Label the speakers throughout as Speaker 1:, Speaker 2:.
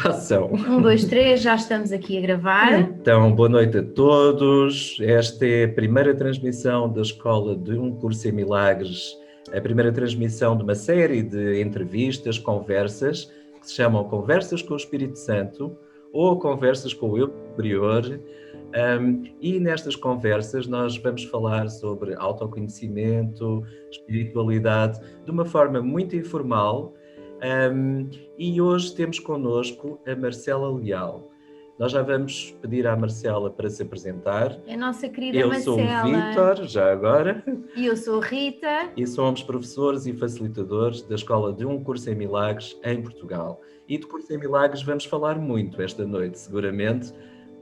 Speaker 1: Ação.
Speaker 2: 1, 2, 3, já estamos aqui a gravar.
Speaker 1: Então, boa noite a todos. Esta é a primeira transmissão da Escola de um Curso em Milagres, a primeira transmissão de uma série de entrevistas, conversas, que se chamam Conversas com o Espírito Santo ou Conversas com o Eu Superior. E nestas conversas nós vamos falar sobre autoconhecimento, espiritualidade, de uma forma muito informal. E hoje temos connosco a Marcela Leal. Nós já vamos pedir à Marcela para se apresentar.
Speaker 2: É a nossa querida
Speaker 1: Eu
Speaker 2: Marcela.
Speaker 1: sou o Vítor, já agora.
Speaker 2: E eu sou a Rita.
Speaker 1: E somos professores e facilitadores da Escola de um Curso em Milagres em Portugal. E de Curso em Milagres vamos falar muito esta noite, seguramente,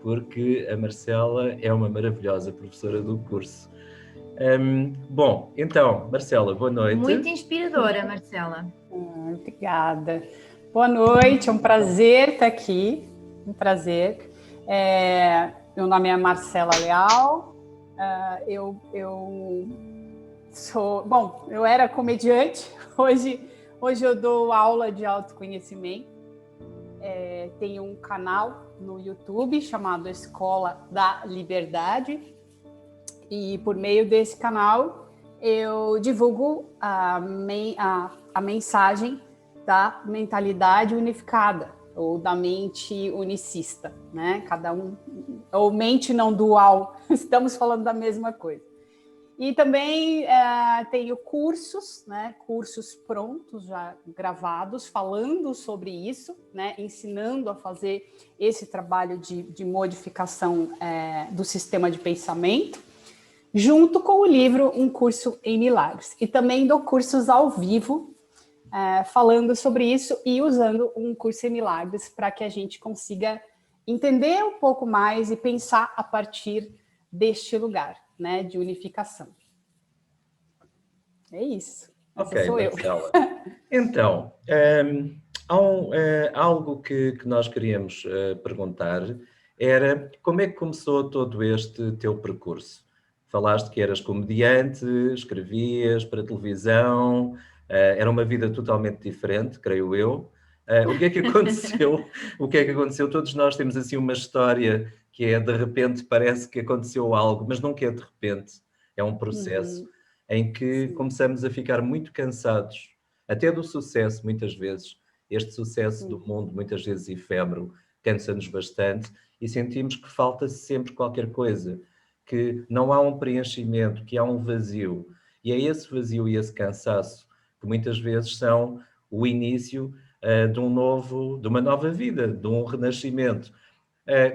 Speaker 1: porque a Marcela é uma maravilhosa professora do curso. Bom, então, Marcela, boa noite.
Speaker 2: Muito inspiradora, Marcela.
Speaker 3: Obrigada. Boa noite, é um prazer estar aqui, um prazer. Meu nome é Marcela Leal, eu era comediante, hoje eu dou aula de autoconhecimento, tenho um canal no YouTube chamado Escola da Liberdade, e por meio desse canal eu divulgo a mensagem da mentalidade unificada, ou da mente unicista, né? Cada um, ou mente não dual, estamos falando da mesma coisa. E também tenho cursos, né? Cursos prontos, já gravados, falando sobre isso, né? Ensinando a fazer esse trabalho de modificação do sistema de pensamento, junto com o livro Um Curso em Milagres. E também dou cursos ao vivo, falando sobre isso e usando um curso em milagres para que a gente consiga entender um pouco mais e pensar a partir deste lugar, né, de unificação. É isso.
Speaker 1: Ok,
Speaker 3: sou
Speaker 1: Marcela. Então, algo que nós queríamos perguntar era como é que começou todo este teu percurso? Falaste que eras comediante, escrevias para televisão, era uma vida totalmente diferente, creio eu. O que é que aconteceu? O que é que aconteceu? Todos nós temos assim uma história que é de repente parece que aconteceu algo, mas nunca é de repente, é um processo em que começamos a ficar muito cansados, até do sucesso muitas vezes. Este sucesso do mundo, muitas vezes efêmero, cansa-nos bastante e sentimos que falta sempre qualquer coisa, que não há um preenchimento, que há um vazio. E é esse vazio e esse cansaço que muitas vezes são o início de uma nova vida, de um renascimento.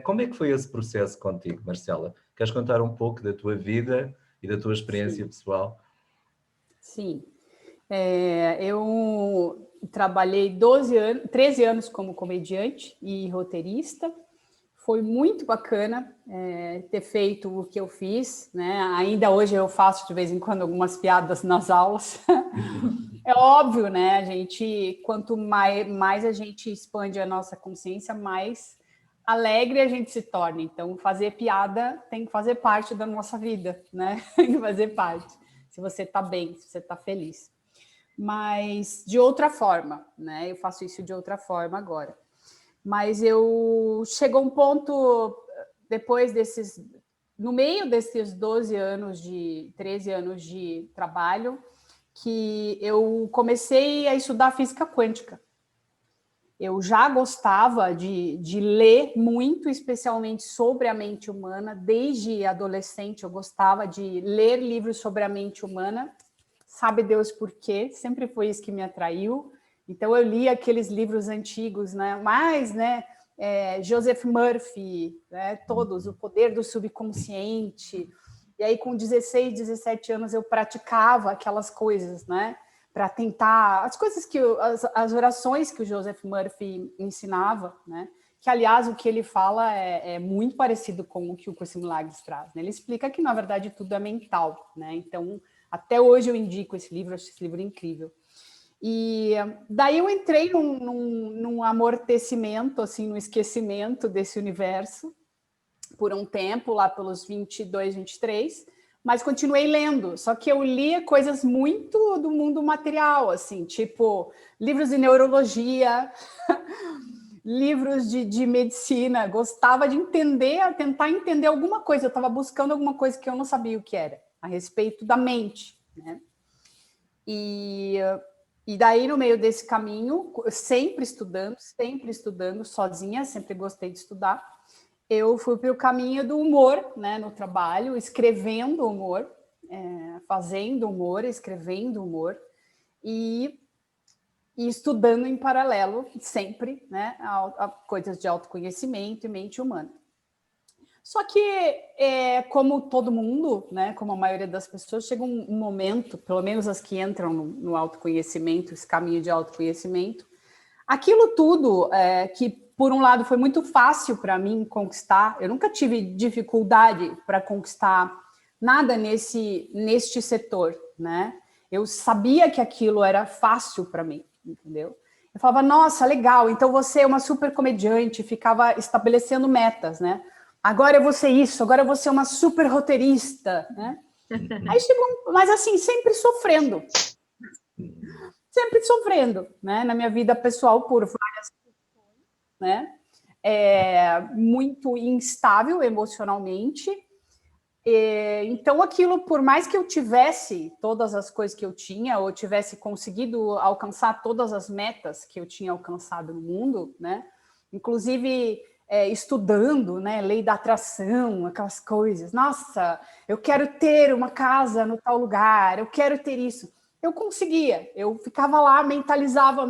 Speaker 1: Como é que foi esse processo contigo, Marcela? Queres contar um pouco da tua vida e da tua experiência pessoal?
Speaker 3: Sim. Eu trabalhei 13 anos como comediante e roteirista. Foi muito bacana ter feito o que eu fiz, né? Ainda hoje eu faço de vez em quando algumas piadas nas aulas. É óbvio, né? Quanto mais a gente expande a nossa consciência, mais alegre a gente se torna. Então, fazer piada tem que fazer parte da nossa vida, né? Tem que fazer parte. Se você está bem, se você está feliz. Mas de outra forma, né? Eu faço isso de outra forma agora. Mas chegou um ponto, no meio desses 13 anos de trabalho, que eu comecei a estudar física quântica. Eu já gostava de ler muito, especialmente sobre a mente humana. Desde adolescente, eu gostava de ler livros sobre a mente humana. Sabe Deus por quê? Sempre foi isso que me atraiu. Então, eu li aqueles livros antigos, né? Joseph Murphy, né? Todos, O Poder do Subconsciente. E aí, com 16, 17 anos, eu praticava aquelas coisas, né? Para tentar... As orações que o Joseph Murphy ensinava, né? Que, aliás, o que ele fala é muito parecido com o que o Curso em Milagres traz, né? Ele explica que, na verdade, tudo é mental, né? Então, até hoje eu indico esse livro, acho esse livro incrível. E daí eu entrei num amortecimento, assim, no esquecimento desse universo, por um tempo, lá pelos 22, 23, mas continuei lendo, só que eu lia coisas muito do mundo material, assim, tipo livros de neurologia, livros de medicina, gostava de entender, tentar entender alguma coisa. Eu estava buscando alguma coisa que eu não sabia o que era, a respeito da mente, né? E daí, no meio desse caminho, sempre estudando, sozinha, sempre gostei de estudar, eu fui para o caminho do humor, né, no trabalho, escrevendo humor, fazendo humor, escrevendo humor, e estudando em paralelo, sempre, né, a coisas de autoconhecimento e mente humana. Só que, como todo mundo, né, como a maioria das pessoas, chega um momento, pelo menos as que entram no autoconhecimento, esse caminho de autoconhecimento, aquilo tudo que, por um lado, foi muito fácil para mim conquistar, eu nunca tive dificuldade para conquistar nada neste setor, né? Eu sabia que aquilo era fácil para mim, entendeu? Eu falava, nossa, legal, então você é uma super comediante, ficava estabelecendo metas, né? Agora eu vou ser isso, agora eu vou ser uma super roteirista, né? Aí chegou, mas assim, sempre sofrendo, né? Na minha vida pessoal, por várias questões, né? Muito instável emocionalmente. Então, aquilo, por mais que eu tivesse todas as coisas que eu tinha, ou tivesse conseguido alcançar todas as metas que eu tinha alcançado no mundo, né? Inclusive estudando, né? Lei da atração, aquelas coisas. Nossa, eu quero ter uma casa no tal lugar, eu quero ter isso. Eu conseguia, eu ficava lá, mentalizava.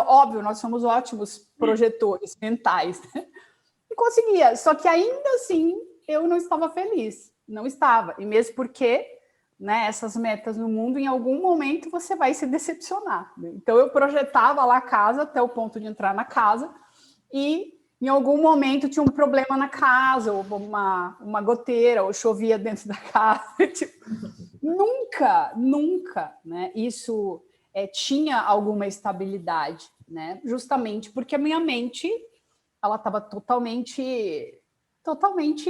Speaker 3: Óbvio, nós somos ótimos projetores mentais, né? E conseguia, só que ainda assim eu não estava feliz, não estava. E mesmo porque, né, essas metas no mundo, em algum momento você vai se decepcionar, né? Então eu projetava lá a casa até o ponto de entrar na casa e em algum momento tinha um problema na casa, ou uma goteira, ou chovia dentro da casa. Tipo, nunca, né? Isso tinha alguma estabilidade, né? Justamente porque a minha mente ela estava totalmente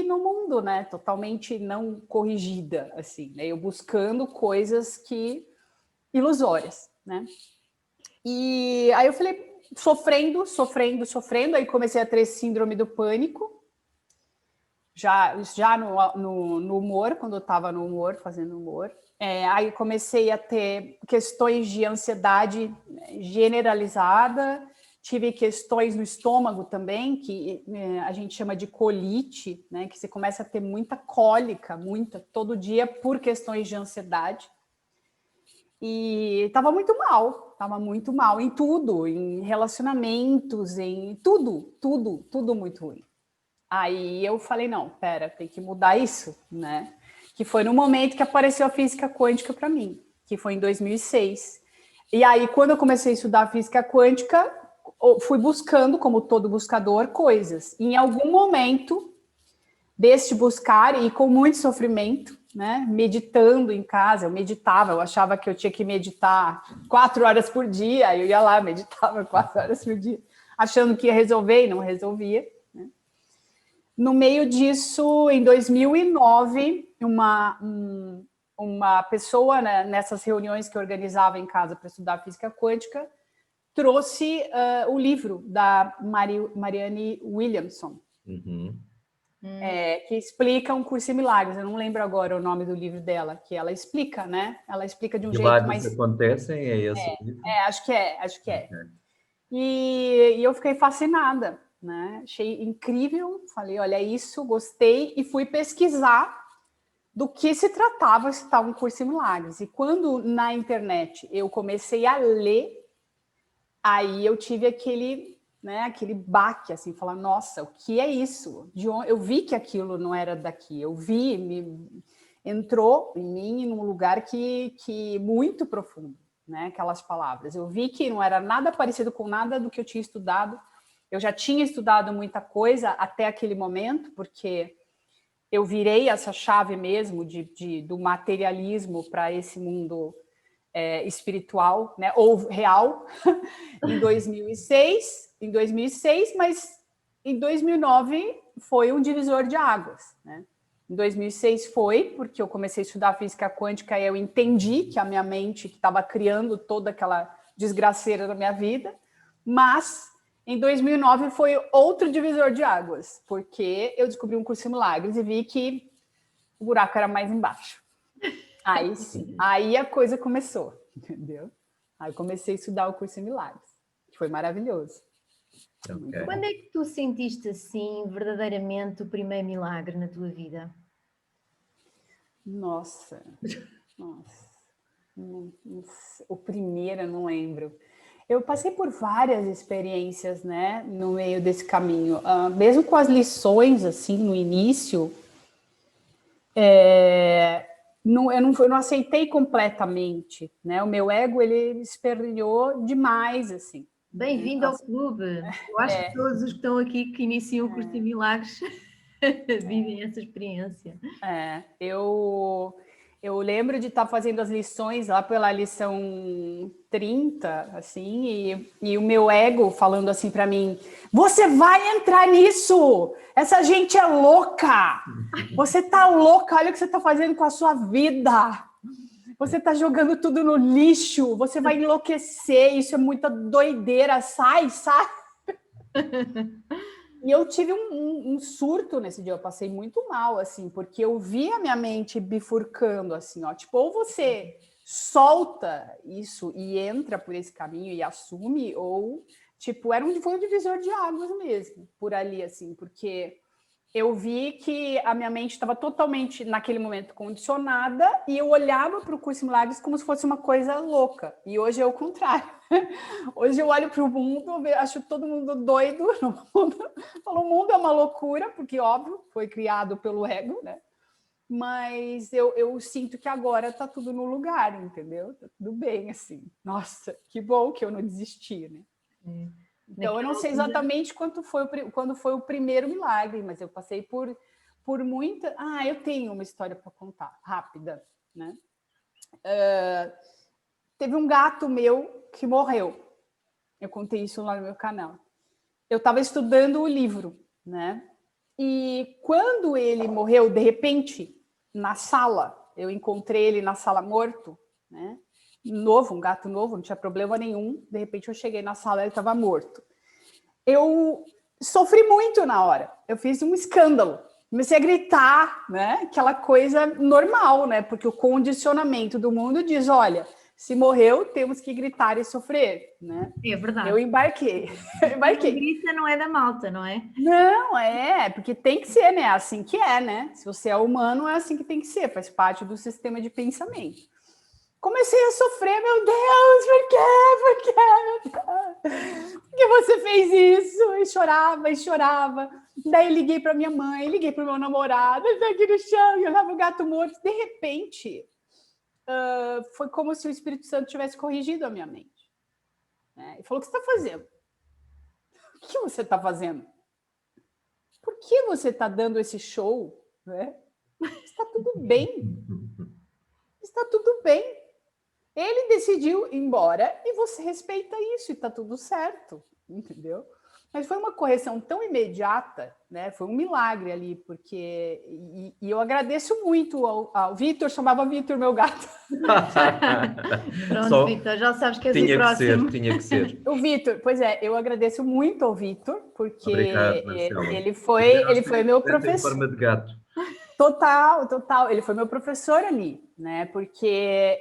Speaker 3: no mundo, né? Totalmente não corrigida, assim, né? Eu buscando coisas que ilusórias, né? E aí eu falei, sofrendo, aí comecei a ter síndrome do pânico, já no humor, quando eu estava no humor, fazendo humor. Aí comecei a ter questões de ansiedade generalizada, tive questões no estômago também, que a gente chama de colite, né? Que você começa a ter muita cólica, todo dia, por questões de ansiedade. E estava muito mal em tudo, em relacionamentos, em tudo muito ruim. Aí eu falei, não, pera, tem que mudar isso, né? Que foi no momento que apareceu a física quântica para mim, que foi em 2006. E aí, quando eu comecei a estudar física quântica, fui buscando, como todo buscador, coisas. E em algum momento deste buscar, e com muito sofrimento, né? Meditando em casa, eu meditava, eu achava que eu tinha que meditar 4 horas por dia, eu ia lá, meditava 4 horas por dia, achando que ia resolver e não resolvia. No meio disso, em 2009, uma pessoa, né, nessas reuniões que eu organizava em casa para estudar física quântica, trouxe o livro da Marianne Williamson, que explica um curso em milagres. Eu não lembro agora o nome do livro dela, que ela explica, né? Ela explica de um jeito mais...
Speaker 1: Milagres acontecem, é esse o livro?
Speaker 3: acho que é. E eu fiquei fascinada, né? Achei incrível, falei, olha isso, gostei, e fui pesquisar do que se tratava esse tal um curso em milagres. E quando na internet eu comecei a ler, aí eu tive aquele baque, assim, falar, nossa, o que é isso? Eu vi que aquilo não era daqui, entrou em mim num lugar que muito profundo, né? Aquelas palavras. Eu vi que não era nada parecido com nada do que eu tinha estudado. Eu já tinha estudado muita coisa até aquele momento, porque eu virei essa chave mesmo do materialismo para esse mundo espiritual, né, ou real, em 2006, mas em 2009 foi um divisor de águas, né? Em 2006 foi porque eu comecei a estudar física quântica e eu entendi que a minha mente que estava criando toda aquela desgraceira da minha vida, mas Em 2009 foi outro divisor de águas, porque eu descobri um curso em milagres e vi que o buraco era mais embaixo. Aí sim, aí a coisa começou, entendeu? Aí comecei a estudar o curso em milagres, que foi maravilhoso.
Speaker 1: Ok.
Speaker 2: Quando é que tu sentiste assim verdadeiramente o primeiro milagre na tua vida?
Speaker 3: Nossa. O primeiro eu não lembro. Eu passei por várias experiências, né, no meio desse caminho. Mesmo com as lições, assim, no início, eu não aceitei completamente, né? O meu ego, ele esperneou demais, assim.
Speaker 2: Bem-vindo ao clube. Eu acho que todos os que estão aqui que iniciam o curso de milagres vivem essa experiência.
Speaker 3: Eu lembro de estar fazendo as lições lá pela lição 30, assim, e o meu ego falando assim para mim: você vai entrar nisso! Essa gente é louca! Você tá louca! Olha o que você tá fazendo com a sua vida! Você tá jogando tudo no lixo! Você vai enlouquecer! Isso é muita doideira! Sai! E eu tive um surto nesse dia, eu passei muito mal, assim, porque eu vi a minha mente bifurcando, assim, ó, tipo, ou você solta isso e entra por esse caminho e assume, ou, tipo, foi um divisor de águas mesmo, por ali, assim, porque eu vi que a minha mente estava totalmente, naquele momento, condicionada, e eu olhava para o curso em milagres como se fosse uma coisa louca. E hoje é o contrário. Hoje eu olho para o mundo, acho todo mundo doido no mundo. Falo, o mundo é uma loucura, porque, óbvio, foi criado pelo ego, né? Mas eu sinto que agora está tudo no lugar, entendeu? Tá tudo bem, assim. Nossa, que bom que eu não desisti, né? Então, eu não sei exatamente quando foi o primeiro milagre, mas eu passei por muita... eu tenho uma história para contar, rápida, né? Teve um gato meu que morreu. Eu contei isso lá no meu canal. Eu estava estudando o livro, né? E quando ele morreu, de repente, na sala, eu encontrei ele na sala morto, né? Novo, um gato novo, não tinha problema nenhum. De repente, eu cheguei na sala e ele estava morto. Eu sofri muito na hora. Eu fiz um escândalo. Comecei a gritar, né? Aquela coisa normal, né? Porque o condicionamento do mundo diz, olha, se morreu, temos que gritar e sofrer, né?
Speaker 2: É verdade.
Speaker 3: Eu embarquei.
Speaker 2: Quem grita não é da malta, não é?
Speaker 3: Não, porque tem que ser, né? Assim que é, né? Se você é humano, é assim que tem que ser, faz parte do sistema de pensamento. Comecei a sofrer, meu Deus, por quê? Por que você fez isso? E chorava. Daí liguei para minha mãe, liguei para o meu namorado, ele tá aqui no chão, eu olhava o gato morto. De repente, foi como se o Espírito Santo tivesse corrigido a minha mente. Né? E falou, o que você está fazendo? O que você está fazendo? Por que você está dando esse show? Né? Está tudo bem. Está tudo bem. Ele decidiu ir embora e você respeita isso e está tudo certo, entendeu? Mas foi uma correção tão imediata, né? Foi um milagre ali, porque... E eu agradeço muito ao Vitor, chamava Vitor, meu gato.
Speaker 2: Pronto, Vitor, já sabes que és o próximo.
Speaker 1: Tinha que ser.
Speaker 3: O Vitor, pois é, eu agradeço muito ao Vitor, porque
Speaker 1: Obrigado, Marcela.
Speaker 3: ele foi meu professor.
Speaker 1: Em forma de gato.
Speaker 3: Total. Ele foi meu professor ali, né? Porque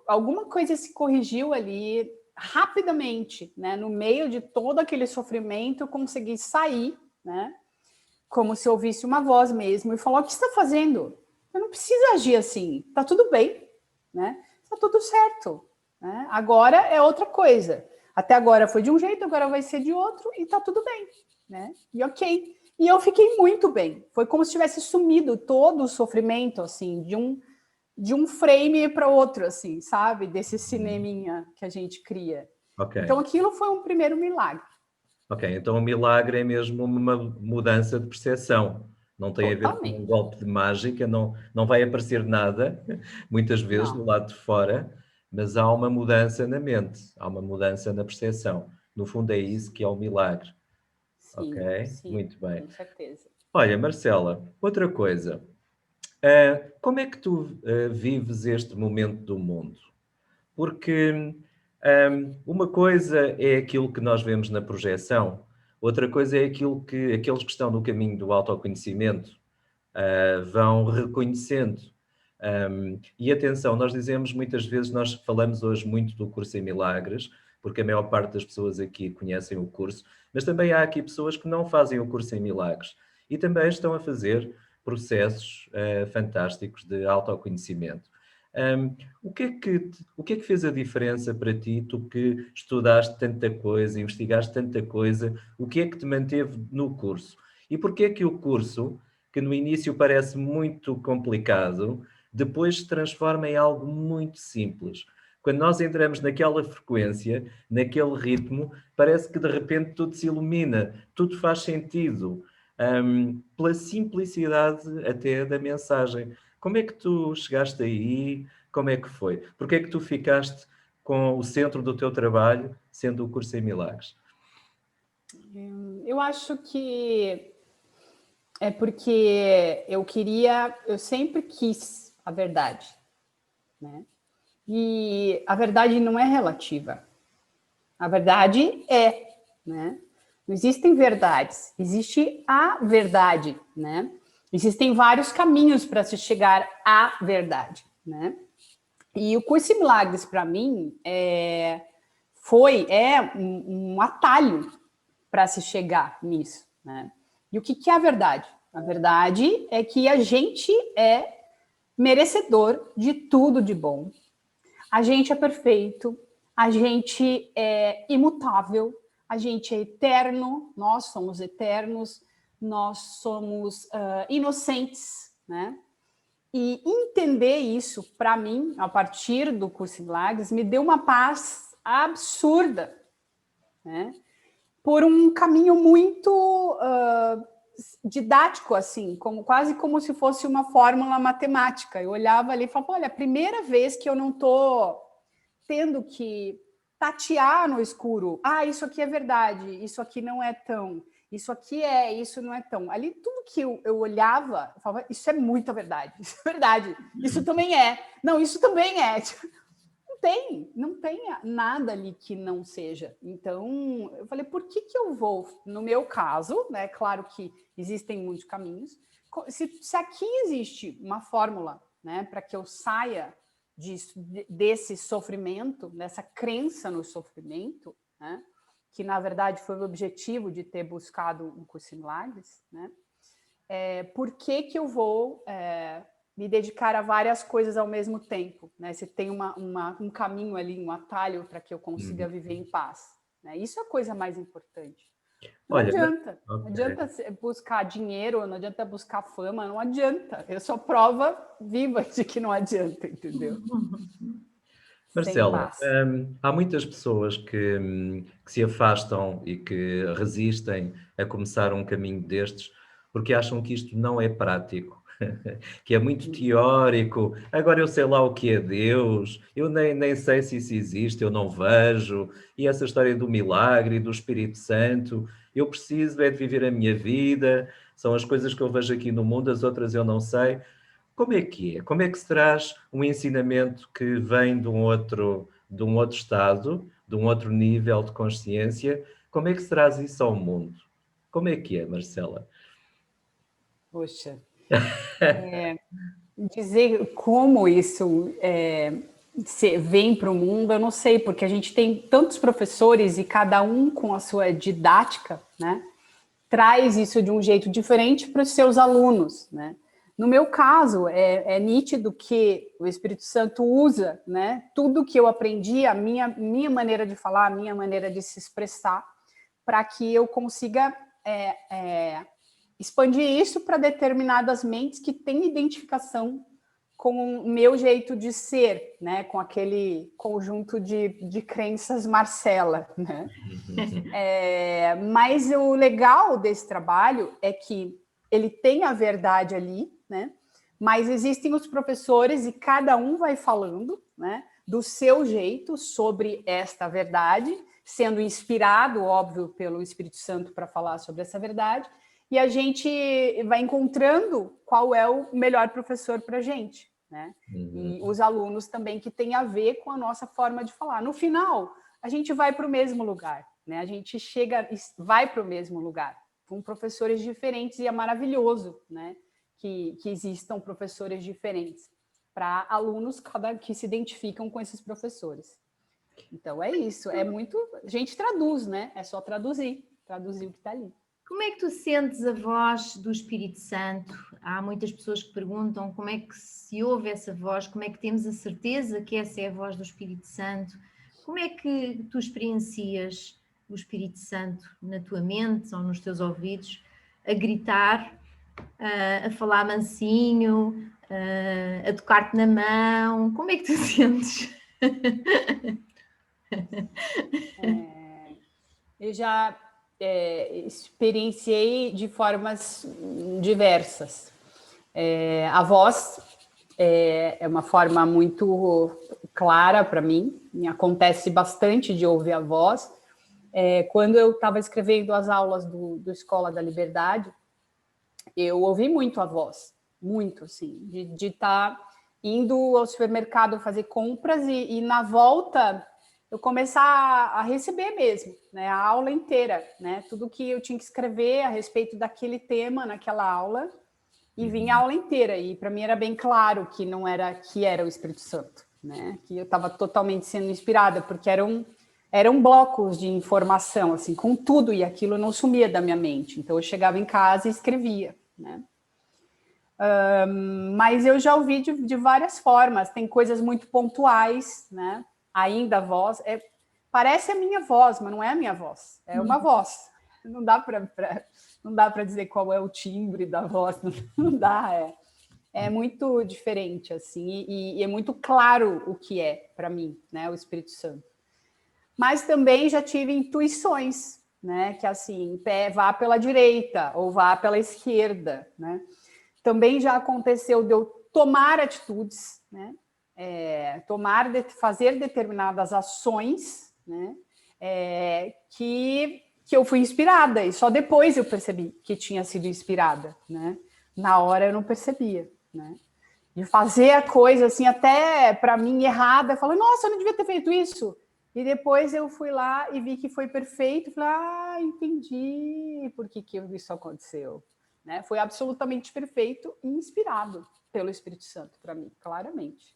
Speaker 3: alguma coisa se corrigiu ali rapidamente, né? No meio de todo aquele sofrimento, eu consegui sair, né? Como se ouvisse uma voz mesmo e falou: o que você está fazendo? Eu não preciso agir assim, tá tudo bem, né? Tá tudo certo, né? Agora é outra coisa. Até agora foi de um jeito, agora vai ser de outro e tá tudo bem, né? E ok. E eu fiquei muito bem. Foi como se tivesse sumido todo o sofrimento, assim, de um frame para outro, assim, sabe? Desse cineminha que a gente cria.
Speaker 1: Okay.
Speaker 3: Então, aquilo foi um primeiro milagre.
Speaker 1: Ok, então o milagre é mesmo uma mudança de percepção. Não tem a ver com um golpe de mágica, não vai aparecer nada, muitas vezes, do lado de fora, mas há uma mudança na mente, há uma mudança na percepção. No fundo é isso que é o milagre.
Speaker 3: Sim,
Speaker 1: ok?
Speaker 3: sim,
Speaker 1: muito bem.
Speaker 3: Com certeza.
Speaker 1: Olha, Marcela, outra coisa. Como é que tu vives este momento do mundo? Porque Uma coisa é aquilo que nós vemos na projeção, outra coisa é aquilo que aqueles que estão no caminho do autoconhecimento vão reconhecendo. E atenção, nós dizemos muitas vezes, nós falamos hoje muito do curso em milagres, porque a maior parte das pessoas aqui conhecem o curso, mas também há aqui pessoas que não fazem o curso em milagres e também estão a fazer processos fantásticos de autoconhecimento. O que é que fez a diferença para ti, tu que estudaste tanta coisa, investigaste tanta coisa, o que é que te manteve no curso? E porquê é que o curso, que no início parece muito complicado, depois se transforma em algo muito simples? Quando nós entramos naquela frequência, naquele ritmo, parece que de repente tudo se ilumina, tudo faz sentido, pela simplicidade até da mensagem. Como é que tu chegaste aí? Como é que foi? Porque é que tu ficaste com o centro do teu trabalho sendo o curso em milagres?
Speaker 3: Eu acho que é porque eu sempre quis a verdade, né? E a verdade não é relativa. A verdade é, né? Não existem verdades, existe a verdade, né? Existem vários caminhos para se chegar à verdade, né? E o curso em milagres, para mim, é um atalho para se chegar nisso, né? E o que é a verdade? A verdade é que a gente é merecedor de tudo de bom. A gente é perfeito, a gente é imutável, a gente é eterno, nós somos eternos, nós somos inocentes, né? E entender isso, para mim, a partir do curso em milagres, me deu uma paz absurda, né? Por um caminho muito didático, assim, quase como se fosse uma fórmula matemática. Eu olhava ali e falava, olha, a primeira vez que eu não estou tendo que tatear no escuro, isso aqui é verdade, isso aqui não é tão, isso aqui isso não é tão. Ali, tudo que eu olhava, eu falava, isso é muita verdade, isso é verdade, isso também é. Não, isso também é. Não tem nada ali que não seja. Então, eu falei, por que eu vou, no meu caso, né? Claro que existem muitos caminhos. Se aqui existe uma fórmula, né, para que eu saia desse sofrimento, dessa crença no sofrimento, né, que na verdade foi o objetivo de ter buscado um curso em milagres, né? Por que eu vou me dedicar a várias coisas ao mesmo tempo, né? Se tem um caminho ali, um atalho para que eu consiga viver em paz, né? Isso é a coisa mais importante. Não adianta. Okay. Não adianta buscar dinheiro, não adianta buscar fama, não adianta. Eu sou prova viva de que não adianta, entendeu?
Speaker 1: Marcela, há muitas pessoas que se afastam e que resistem a começar um caminho destes porque acham que isto não é prático, que é muito teórico. Agora eu sei lá o que é Deus, eu nem sei se isso existe, eu não vejo. E essa história do milagre, do Espírito Santo, eu preciso de viver a minha vida, são as coisas que eu vejo aqui no mundo, as outras eu não sei. Como é que é? Como é que se traz um ensinamento que vem de um outro estado, de um outro nível de consciência? Como é que se traz isso ao mundo? Como é que é, Marcela?
Speaker 3: Poxa, dizer como isso vem para o mundo, eu não sei, porque a gente tem tantos professores e cada um com a sua didática, né? Traz isso de um jeito diferente para os seus alunos, né? No meu caso, é nítido que o Espírito Santo usa, né, tudo que eu aprendi, a minha maneira de falar, a minha maneira de se expressar, para que eu consiga expandir isso para determinadas mentes que têm identificação com o meu jeito de ser, né, com aquele conjunto de crenças Marcela, né? Mas o legal desse trabalho é que ele tem a verdade ali, né? Mas existem os professores e cada um vai falando, né, do seu jeito sobre esta verdade, sendo inspirado, óbvio, pelo Espírito Santo para falar sobre essa verdade, e a gente vai encontrando qual é o melhor professor para a gente, né? E os alunos também que têm a ver com a nossa forma de falar. No final, a gente vai para o mesmo lugar, né? A gente vai para o mesmo lugar, com professores diferentes, e é maravilhoso, né? Que existam professores diferentes para alunos que se identificam com esses professores. Então, é isso. É muito... A gente traduz, né? É só traduzir o que está ali.
Speaker 2: Como é que tu sentes a voz do Espírito Santo? Há muitas pessoas que perguntam como é que se ouve essa voz, como é que temos a certeza que essa é a voz do Espírito Santo? Como é que tu experiencias o Espírito Santo na tua mente ou nos teus ouvidos, a gritar, a falar mansinho, a tocar-te na mão? Como é que tu sentes?
Speaker 3: Eu já experienciei de formas diversas. A voz é uma forma muito clara para mim. Me acontece bastante de ouvir a voz. Quando eu estava escrevendo as aulas do Escola da Liberdade, eu ouvi muito a voz, muito, assim, de estar indo ao supermercado fazer compras e na volta eu começar a receber mesmo, né, a aula inteira, né, tudo que eu tinha que escrever a respeito daquele tema naquela aula, e vinha a aula inteira, e para mim era bem claro que não era o Espírito Santo, né, que eu estava totalmente sendo inspirada, porque eram blocos de informação, assim, com tudo, e aquilo não sumia da minha mente, então eu chegava em casa e escrevia, né. Mas eu já ouvi de várias formas, tem coisas muito pontuais, né, ainda a voz, parece a minha voz, mas não é a minha voz, é uma voz. Não dá para dizer qual é o timbre da voz, não dá, é muito diferente, assim, e é muito claro o que é para mim, né, o Espírito Santo. Mas também já tive intuições, né, que assim, vá pela direita ou vá pela esquerda, né. Também já aconteceu de eu tomar atitudes, né, fazer determinadas ações, né, que eu fui inspirada, e só depois eu percebi que tinha sido inspirada, né? Na hora eu não percebia, né? De fazer a coisa assim, até para mim errada, falando, nossa, eu não devia ter feito isso. E depois eu fui lá e vi que foi perfeito, falei, entendi por que isso aconteceu, né? Foi absolutamente perfeito e inspirado pelo Espírito Santo para mim, claramente.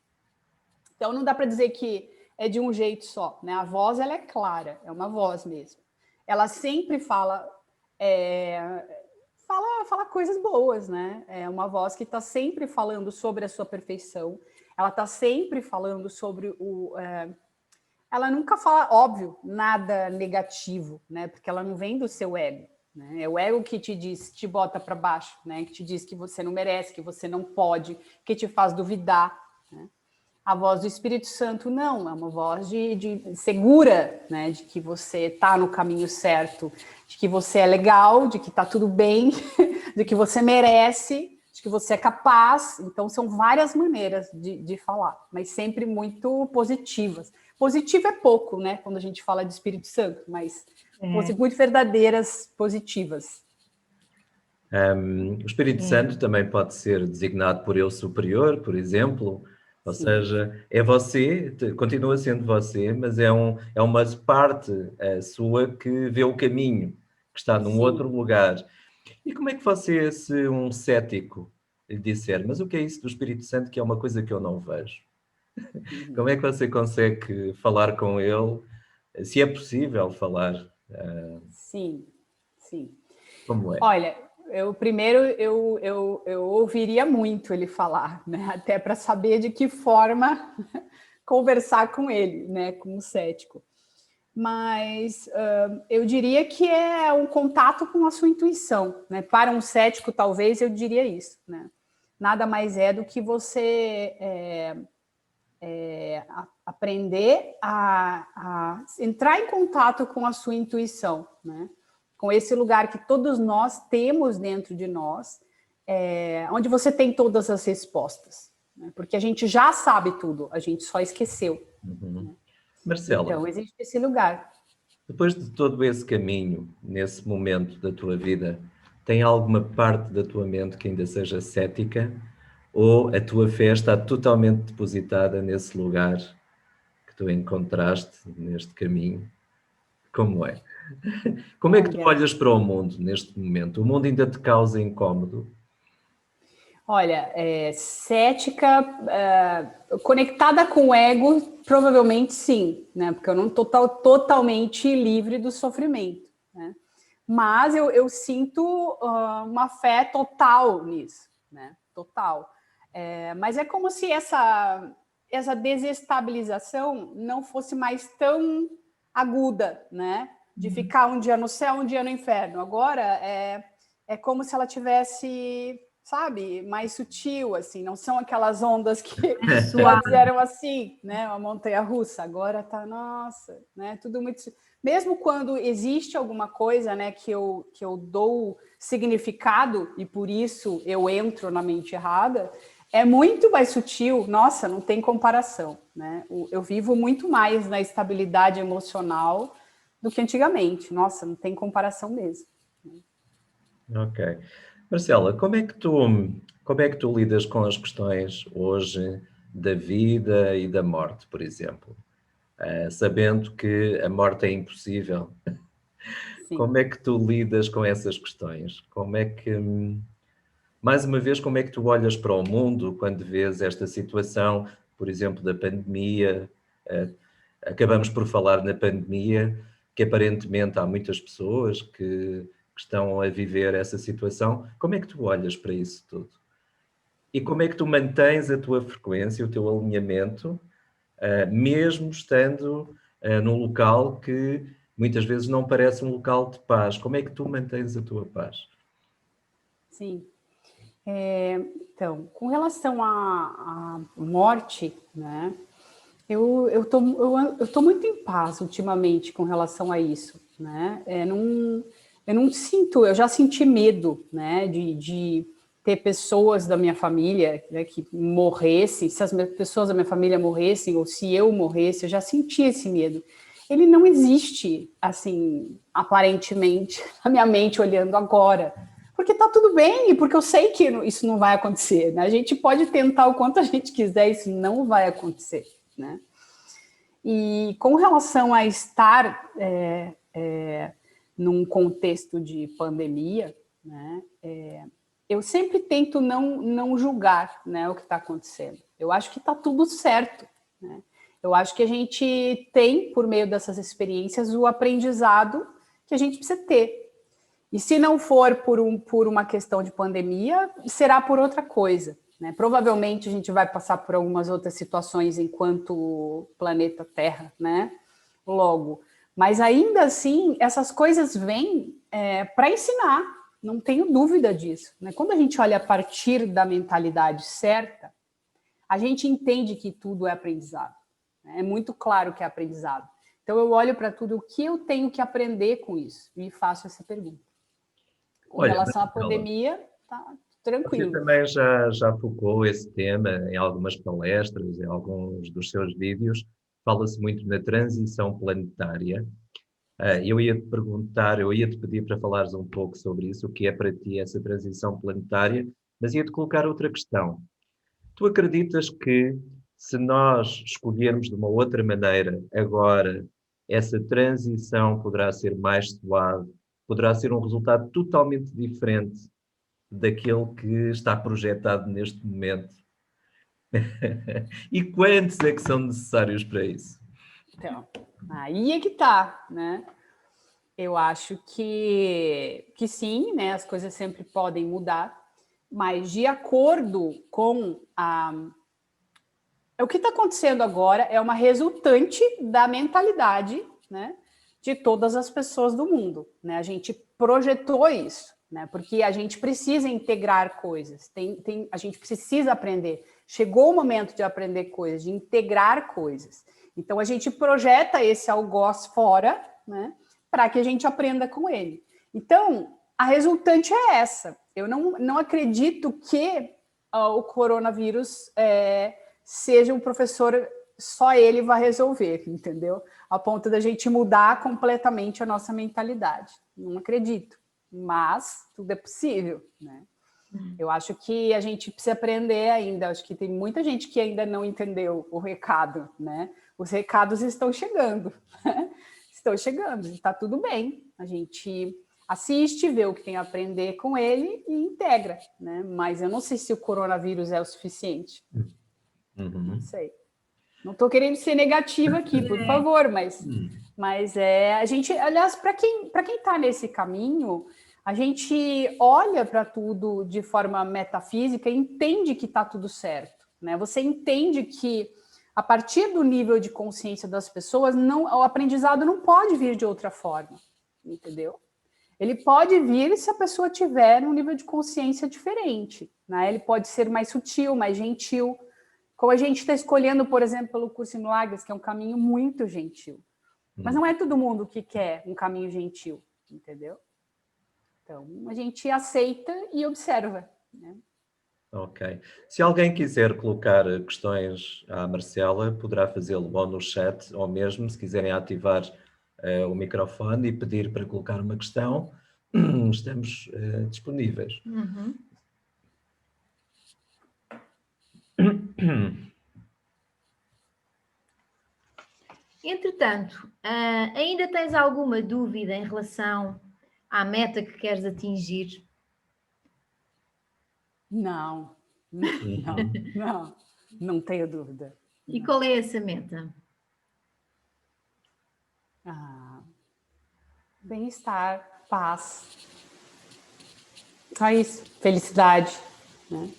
Speaker 3: Então, não dá para dizer que é de um jeito só, né? A voz, ela é clara, é uma voz mesmo. Ela sempre fala coisas boas, né? É uma voz que está sempre falando sobre a sua perfeição, ela está sempre falando sobre ela nunca fala, óbvio, nada negativo, né? Porque ela não vem do seu ego, né? É o ego que te bota para baixo, né? Que te diz que você não merece, que você não pode, que te faz duvidar, né? A voz do Espírito Santo não, é uma voz de segura, né, de que você está no caminho certo, de que você é legal, de que está tudo bem, de que você merece, de que você é capaz. Então, são várias maneiras de falar, mas sempre muito positivas. Positivo é pouco, né, quando a gente fala de Espírito Santo, mas muito verdadeiras, positivas.
Speaker 1: O Espírito Santo também pode ser designado por eu superior, por exemplo. Ou seja, é você, continua sendo você, mas é uma parte sua que vê o caminho, que está num outro lugar. E como é que você, se um cético lhe disser, mas o que é isso do Espírito Santo, que é uma coisa que eu não vejo? Como é que você consegue falar com ele, se é possível falar?
Speaker 3: Sim.
Speaker 1: Como é?
Speaker 3: Olha, eu ouviria muito ele falar, né? Até para saber de que forma conversar com ele, né? Como cético. Mas eu diria que é um contato com a sua intuição, né? Para um cético, talvez, eu diria isso, né? Nada mais é do que você aprender a entrar em contato com a sua intuição, né? Com esse lugar que todos nós temos dentro de nós, onde você tem todas as respostas, né? Porque a gente já sabe tudo, a gente só esqueceu. Né?
Speaker 1: Marcela,
Speaker 3: então, existe esse lugar.
Speaker 1: Depois de todo esse caminho, nesse momento da tua vida, tem alguma parte da tua mente que ainda seja cética? ou a tua fé está totalmente depositada nesse lugar que tu encontraste neste caminho? Como é? Como é que tu
Speaker 3: Olha,
Speaker 1: olhas para o mundo neste momento? O mundo ainda te causa incómodo?
Speaker 3: olha, cética, conectada com o ego, provavelmente sim, né? Porque eu não estou totalmente livre do sofrimento, né? Mas eu sinto uma fé total nisso, né? Total. Mas é como se essa desestabilização não fosse mais tão aguda, né? De ficar um dia no céu, um dia no inferno. Agora é como se ela tivesse, sabe, mais sutil, assim. Não são aquelas ondas que
Speaker 2: Suave.
Speaker 3: antes eram assim, né? Uma montanha-russa. Agora tá, nossa, né? Tudo muito... Mesmo quando existe alguma coisa, né, que eu dou significado e por isso eu entro na mente errada, é muito mais sutil. Nossa, não tem comparação, né? Eu vivo muito mais na estabilidade emocional do que antigamente. Nossa, não tem comparação mesmo.
Speaker 1: Ok. Marcela, como é que tu lidas com as questões hoje da vida e da morte, por exemplo? Sabendo que a morte é impossível,
Speaker 3: Sim.
Speaker 1: como é que tu lidas com essas questões? Mais uma vez, como é que tu olhas para o mundo quando vês esta situação, por exemplo, da pandemia? Eh, Acabamos por falar na pandemia, que aparentemente há muitas pessoas que estão a viver essa situação. Como é que tu olhas para isso tudo? E como é que tu mantens a tua frequência, o teu alinhamento, mesmo estando num local que muitas vezes não parece um local de paz? Como é que tu mantens a tua paz?
Speaker 3: Sim. Então, com relação à morte, né? Eu tô muito em paz ultimamente com relação a isso, né? Eu não sinto, eu já senti medo, né? De ter pessoas da minha família, né, que morressem, se as pessoas da minha família morressem ou se eu morresse, eu já senti esse medo. Ele não existe, assim, aparentemente, na minha mente olhando agora, porque tá tudo bem e porque eu sei que isso não vai acontecer, né? A gente pode tentar o quanto a gente quiser, isso não vai acontecer, né? E com relação a estar num contexto de pandemia, né, eu sempre tento não julgar, né, o que está acontecendo. Eu acho que está tudo certo, né? Eu acho que a gente tem, por meio dessas experiências, o aprendizado que a gente precisa ter. E se não for por uma questão de pandemia, será por outra coisa, né? Provavelmente a gente vai passar por algumas outras situações enquanto planeta Terra, né? Logo. Mas ainda assim, essas coisas vêm para ensinar, não tenho dúvida disso, né? Quando a gente olha a partir da mentalidade certa, a gente entende que tudo é aprendizado, né? É muito claro que é aprendizado. Então eu olho para tudo, o que eu tenho que aprender com isso? E faço essa pergunta. Com
Speaker 1: Olha,
Speaker 3: relação à
Speaker 1: Marcela,
Speaker 3: pandemia, tá
Speaker 1: você
Speaker 3: tranquilo.
Speaker 1: também já focou esse tema em algumas palestras, em alguns dos seus vídeos. Fala-se muito na transição planetária. Eu ia-te perguntar, eu ia-te pedir para falares um pouco sobre isso, o que é para ti essa transição planetária, mas ia-te colocar outra questão. Tu acreditas que se nós escolhermos de uma outra maneira agora, essa transição poderá ser mais suave, poderá ser um resultado totalmente diferente daquele que está projetado neste momento? E quantos é que são necessários para isso?
Speaker 3: Então, aí é que tá, né? Eu acho que sim, né? As coisas sempre podem mudar, mas de acordo com o que está acontecendo agora é uma resultante da mentalidade, né, de todas as pessoas do mundo, né? A gente projetou isso, né? Porque a gente precisa integrar coisas, a gente precisa aprender. Chegou o momento de aprender coisas, de integrar coisas. Então a gente projeta esse algoz fora, né, para que a gente aprenda com ele. Então a resultante é essa. Eu não acredito que o coronavírus seja um professor, só ele vai resolver, entendeu? A ponto da gente mudar completamente a nossa mentalidade. Não acredito, mas tudo é possível, né? Eu acho que a gente precisa aprender ainda. Acho que tem muita gente que ainda não entendeu o recado, né? Os recados estão chegando, né? Estão chegando, está tudo bem. A gente assiste, vê o que tem a aprender com ele e integra, né? Mas eu não sei se o coronavírus é o suficiente. Não sei. Não estou querendo ser negativa aqui, por favor, mas a gente, aliás, para quem está nesse caminho, a gente olha para tudo de forma metafísica e entende que está tudo certo, né? Você entende que a partir do nível de consciência das pessoas, o aprendizado não pode vir de outra forma, entendeu? Ele pode vir se a pessoa tiver um nível de consciência diferente, né? Ele pode ser mais sutil, mais gentil, como a gente está escolhendo, por exemplo, pelo curso em Milagres, que é um caminho muito gentil. Mas não é todo mundo que quer um caminho gentil, entendeu? Então, a gente aceita e observa, né?
Speaker 1: Ok. Se alguém quiser colocar questões à Marcela, poderá fazê-lo ou no chat, ou mesmo, se quiserem ativar o microfone e pedir para colocar uma questão, estamos disponíveis.
Speaker 2: Entretanto, ainda tens alguma dúvida em relação à meta que queres atingir?
Speaker 3: Não tenho dúvida.
Speaker 2: E qual é essa meta?
Speaker 3: Bem-estar, paz. Só isso, felicidade, né?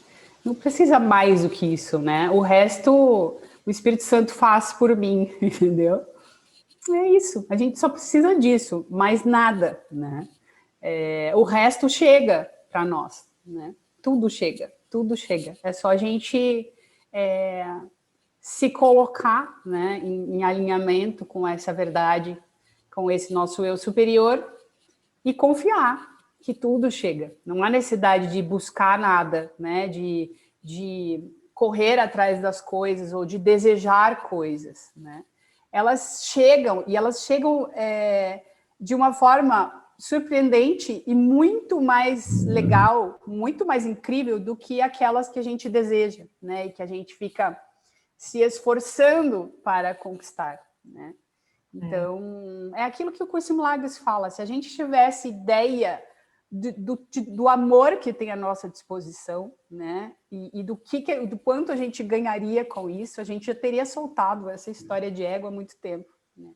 Speaker 3: Não precisa mais do que isso, né? O resto, o Espírito Santo faz por mim, entendeu? É isso, a gente só precisa disso, mais nada, né? O resto chega para nós, né? Tudo chega. É só a gente se colocar, né, em alinhamento com essa verdade, com esse nosso eu superior e confiar que tudo chega. Não há necessidade de buscar nada, né, de correr atrás das coisas ou de desejar coisas, né? Elas chegam de uma forma surpreendente e muito mais legal, muito mais incrível do que aquelas que a gente deseja, né? E que a gente fica se esforçando para conquistar, né? Então, é aquilo que o Curso em Milagres fala. Se a gente tivesse ideia do amor que tem à nossa disposição, né? E do quanto a gente ganharia com isso, a gente já teria soltado essa história de ego há muito tempo, né?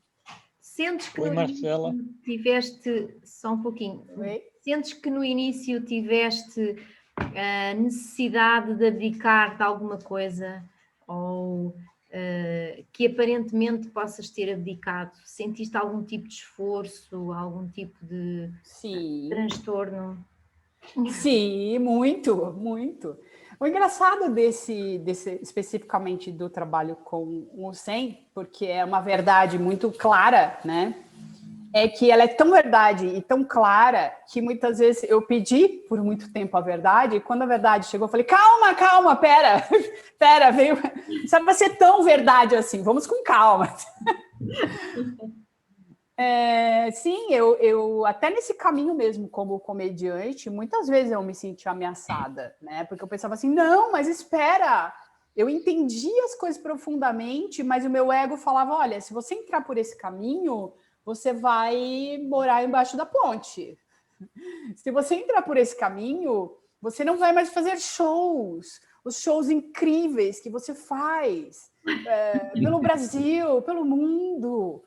Speaker 2: Sentes que
Speaker 4: Oi,
Speaker 2: no
Speaker 4: Marcela.
Speaker 2: início tiveste, só um pouquinho,
Speaker 3: Oi?
Speaker 2: Sentes que no início tiveste a necessidade de abdicar de alguma coisa ou que aparentemente possas ter abdicado? Sentiste algum tipo de esforço, algum tipo de transtorno?
Speaker 3: Sim, muito, muito. O engraçado desse especificamente do trabalho com o Zen, porque é uma verdade muito clara, né? É que ela é tão verdade e tão clara que muitas vezes eu pedi por muito tempo a verdade e quando a verdade chegou eu falei, calma, pera, veio, não sabe ser tão verdade assim, vamos com calma. Sim, eu até nesse caminho mesmo como comediante, muitas vezes eu me senti ameaçada, né? Porque eu pensava assim, não, mas espera, eu entendi as coisas profundamente, mas o meu ego falava, olha, se você entrar por esse caminho, você vai morar embaixo da ponte. Se você entrar por esse caminho, você não vai mais fazer shows, os shows incríveis que você faz pelo Brasil, pelo mundo.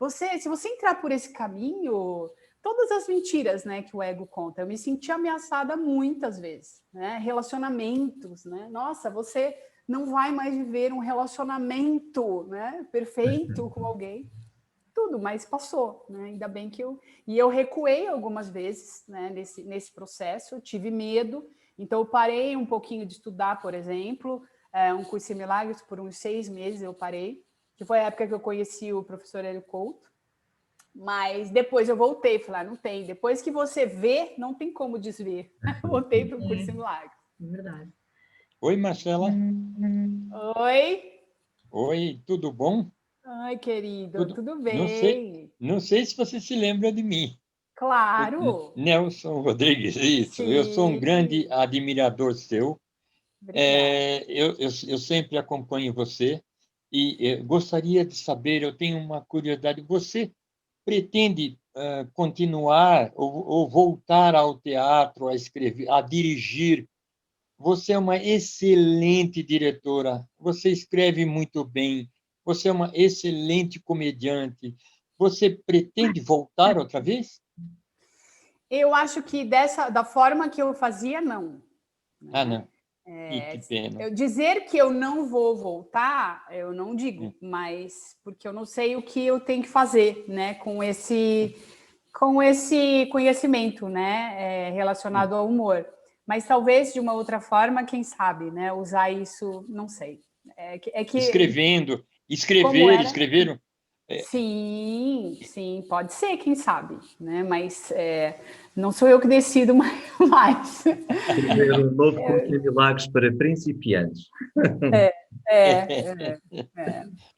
Speaker 3: Se você entrar por esse caminho, todas as mentiras, né, que o ego conta, eu me senti ameaçada muitas vezes, né? Relacionamentos, né? Nossa, você não vai mais viver um relacionamento, né, perfeito com alguém. Tudo, mas passou, né? Ainda bem que eu recuei algumas vezes, né, nesse processo, eu tive medo, então eu parei um pouquinho de estudar, por exemplo, um curso em Milagres, por uns 6 meses eu parei, que foi a época que eu conheci o professor Hélio Couto, mas depois eu voltei, falei, não tem, depois que você vê, não tem como desver. Voltei para o curso em Milagres.
Speaker 2: Verdade.
Speaker 4: Oi, Marcela.
Speaker 3: Oi.
Speaker 4: Oi, tudo bom?
Speaker 3: Ai, querido, tudo bem?
Speaker 4: Não sei se você se lembra de mim.
Speaker 3: Claro.
Speaker 4: Nelson Rodrigues, isso. Eu sou um
Speaker 3: Sim.
Speaker 4: grande admirador seu.
Speaker 3: Obrigada.
Speaker 4: Eu sempre acompanho você e gostaria de saber, eu tenho uma curiosidade, você pretende continuar ou voltar ao teatro, a escrever, a dirigir? Você é uma excelente diretora, você escreve muito bem, você é uma excelente comediante. Você pretende voltar outra vez?
Speaker 3: Eu acho que da forma que eu fazia, não.
Speaker 4: Ah,
Speaker 3: Né?
Speaker 4: não. Que pena.
Speaker 3: Eu dizer que eu não vou voltar, eu não digo, mas porque eu não sei o que eu tenho que fazer, né, com esse conhecimento, né, relacionado ao humor. Mas talvez de uma outra forma, quem sabe, né, usar isso, não sei.
Speaker 4: Escrevendo,
Speaker 3: Como era?
Speaker 4: escreveram.
Speaker 3: Sim, sim, pode ser, quem sabe, né? Mas não sou eu que decido mais.
Speaker 1: Escrever um novo curso de milagres para principiantes.
Speaker 3: Eu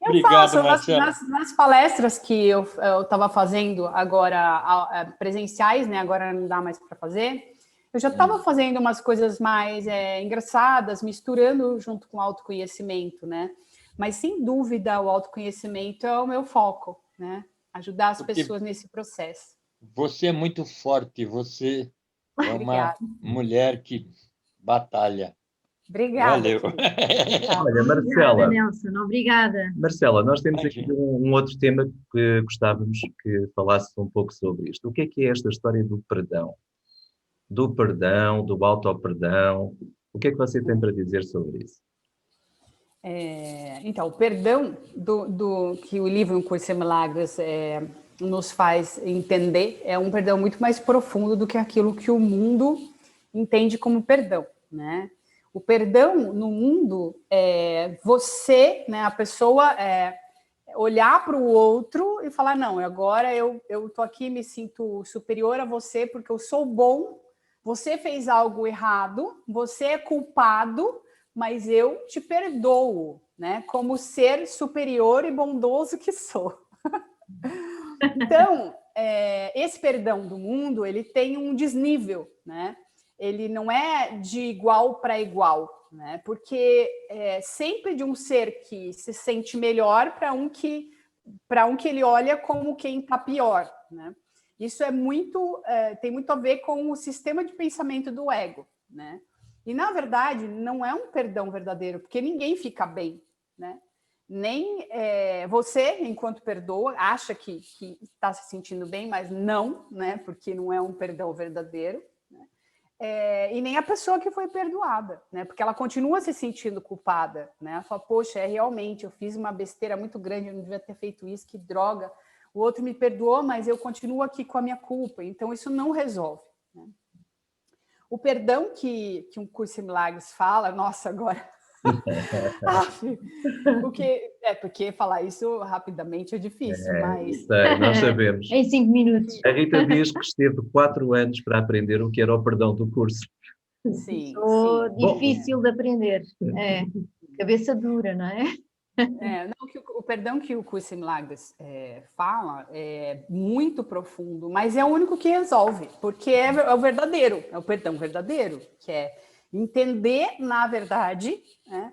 Speaker 4: Obrigado,
Speaker 3: faço
Speaker 4: Marcela.
Speaker 3: nas palestras que eu estava fazendo agora presenciais, né? Agora não dá mais para fazer. Eu já estava fazendo umas coisas mais engraçadas, misturando junto com autoconhecimento, né? Mas sem dúvida o autoconhecimento é o meu foco, né? Ajudar as
Speaker 4: Porque
Speaker 3: pessoas nesse processo.
Speaker 4: você é muito forte, você é uma
Speaker 3: Obrigada,
Speaker 4: mulher que batalha.
Speaker 3: obrigada,
Speaker 4: Valeu.
Speaker 3: querida. Obrigada.
Speaker 1: Olha,
Speaker 2: Obrigada,
Speaker 1: Marcela,
Speaker 2: Nelson, obrigada.
Speaker 1: Marcela, nós temos aqui
Speaker 4: Imagina.
Speaker 1: um outro tema que gostávamos que falasses um pouco sobre isto. O que é esta história do perdão? Do perdão, do auto-perdão. O que é que você tem para dizer sobre isso?
Speaker 3: Então, o perdão que o livro Um Curso em Milagres nos faz entender é um perdão muito mais profundo do que aquilo que o mundo entende como perdão, né? O perdão no mundo é você, né, a pessoa olhar para o outro e falar, não, agora eu tô aqui, me sinto superior a você porque eu sou bom, você fez algo errado, você é culpado, mas eu te perdoo, né? Como ser superior e bondoso que sou. Então, esse perdão do mundo, ele tem um desnível, né? Ele não é de igual para igual, né? Porque é sempre de um ser que se sente melhor para um que ele olha como quem está pior, né? Isso tem muito a ver com o sistema de pensamento do ego, né? E, na verdade, não é um perdão verdadeiro, porque ninguém fica bem, né? Nem você, enquanto perdoa, acha que está se sentindo bem, mas não, né? Porque não é um perdão verdadeiro. Né? E nem a pessoa que foi perdoada, né? Porque ela continua se sentindo culpada, né? Ela fala, poxa, realmente, eu fiz uma besteira muito grande, eu não devia ter feito isso, que droga. O outro me perdoou, mas eu continuo aqui com a minha culpa. Então, isso não resolve. Né? O perdão que Um Curso em Milagres fala, nossa, agora... porque falar isso rapidamente é difícil, mas...
Speaker 1: Sei, nós sabemos.
Speaker 2: Em 5 minutos.
Speaker 1: A Rita diz que esteve 4 anos para aprender o que era o perdão do curso.
Speaker 3: Sim,
Speaker 2: Sou
Speaker 3: sim.
Speaker 2: difícil de aprender. Cabeça dura, não é?
Speaker 3: O perdão que o Curso em Milagres fala é muito profundo, mas é o único que resolve, porque é o verdadeiro, é o perdão verdadeiro, que é entender, na verdade, né,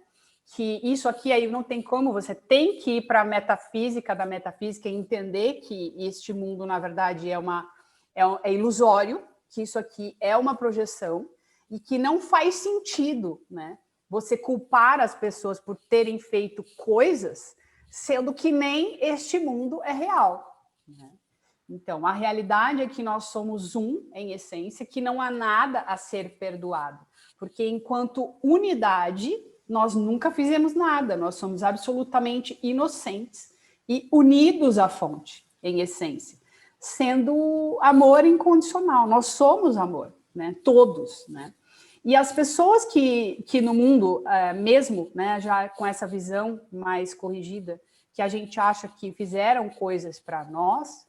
Speaker 3: que isso aqui aí não tem como, você tem que ir para a metafísica da metafísica e entender que este mundo, na verdade, é ilusório, que isso aqui é uma projeção e que não faz sentido, né? Você culpar as pessoas por terem feito coisas, sendo que nem este mundo é real. Né? Então, a realidade é que nós somos um, em essência, que não há nada a ser perdoado. Porque, enquanto unidade, nós nunca fizemos nada, nós somos absolutamente inocentes e unidos à fonte, em essência, sendo amor incondicional. Nós somos amor, né? Todos, né? E as pessoas que no mundo, mesmo, né, já com essa visão mais corrigida, que a gente acha que fizeram coisas para nós,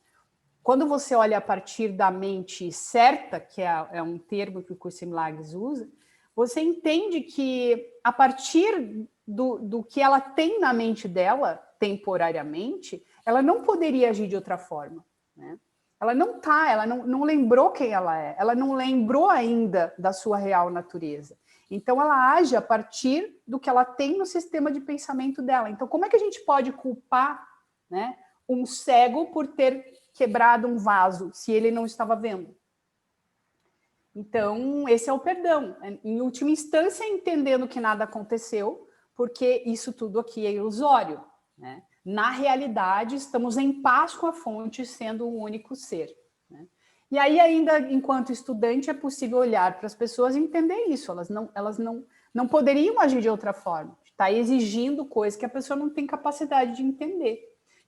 Speaker 3: quando você olha a partir da mente certa, que é um termo que o Curso em Milagres usa, você entende que a partir do que ela tem na mente dela, temporariamente, ela não poderia agir de outra forma, né? Ela não tá, ela não lembrou quem ela é, ela não lembrou ainda da sua real natureza. Então, ela age a partir do que ela tem no sistema de pensamento dela. Então, como é que a gente pode culpar, né, um cego por ter quebrado um vaso, se ele não estava vendo? Então, esse é o perdão. Em última instância, entendendo que nada aconteceu, porque isso tudo aqui é ilusório, né? Na realidade, estamos em paz com a fonte, sendo um único ser, né? E aí, ainda enquanto estudante, é possível olhar para as pessoas e entender isso. Elas não poderiam agir de outra forma. Está exigindo coisas que a pessoa não tem capacidade de entender.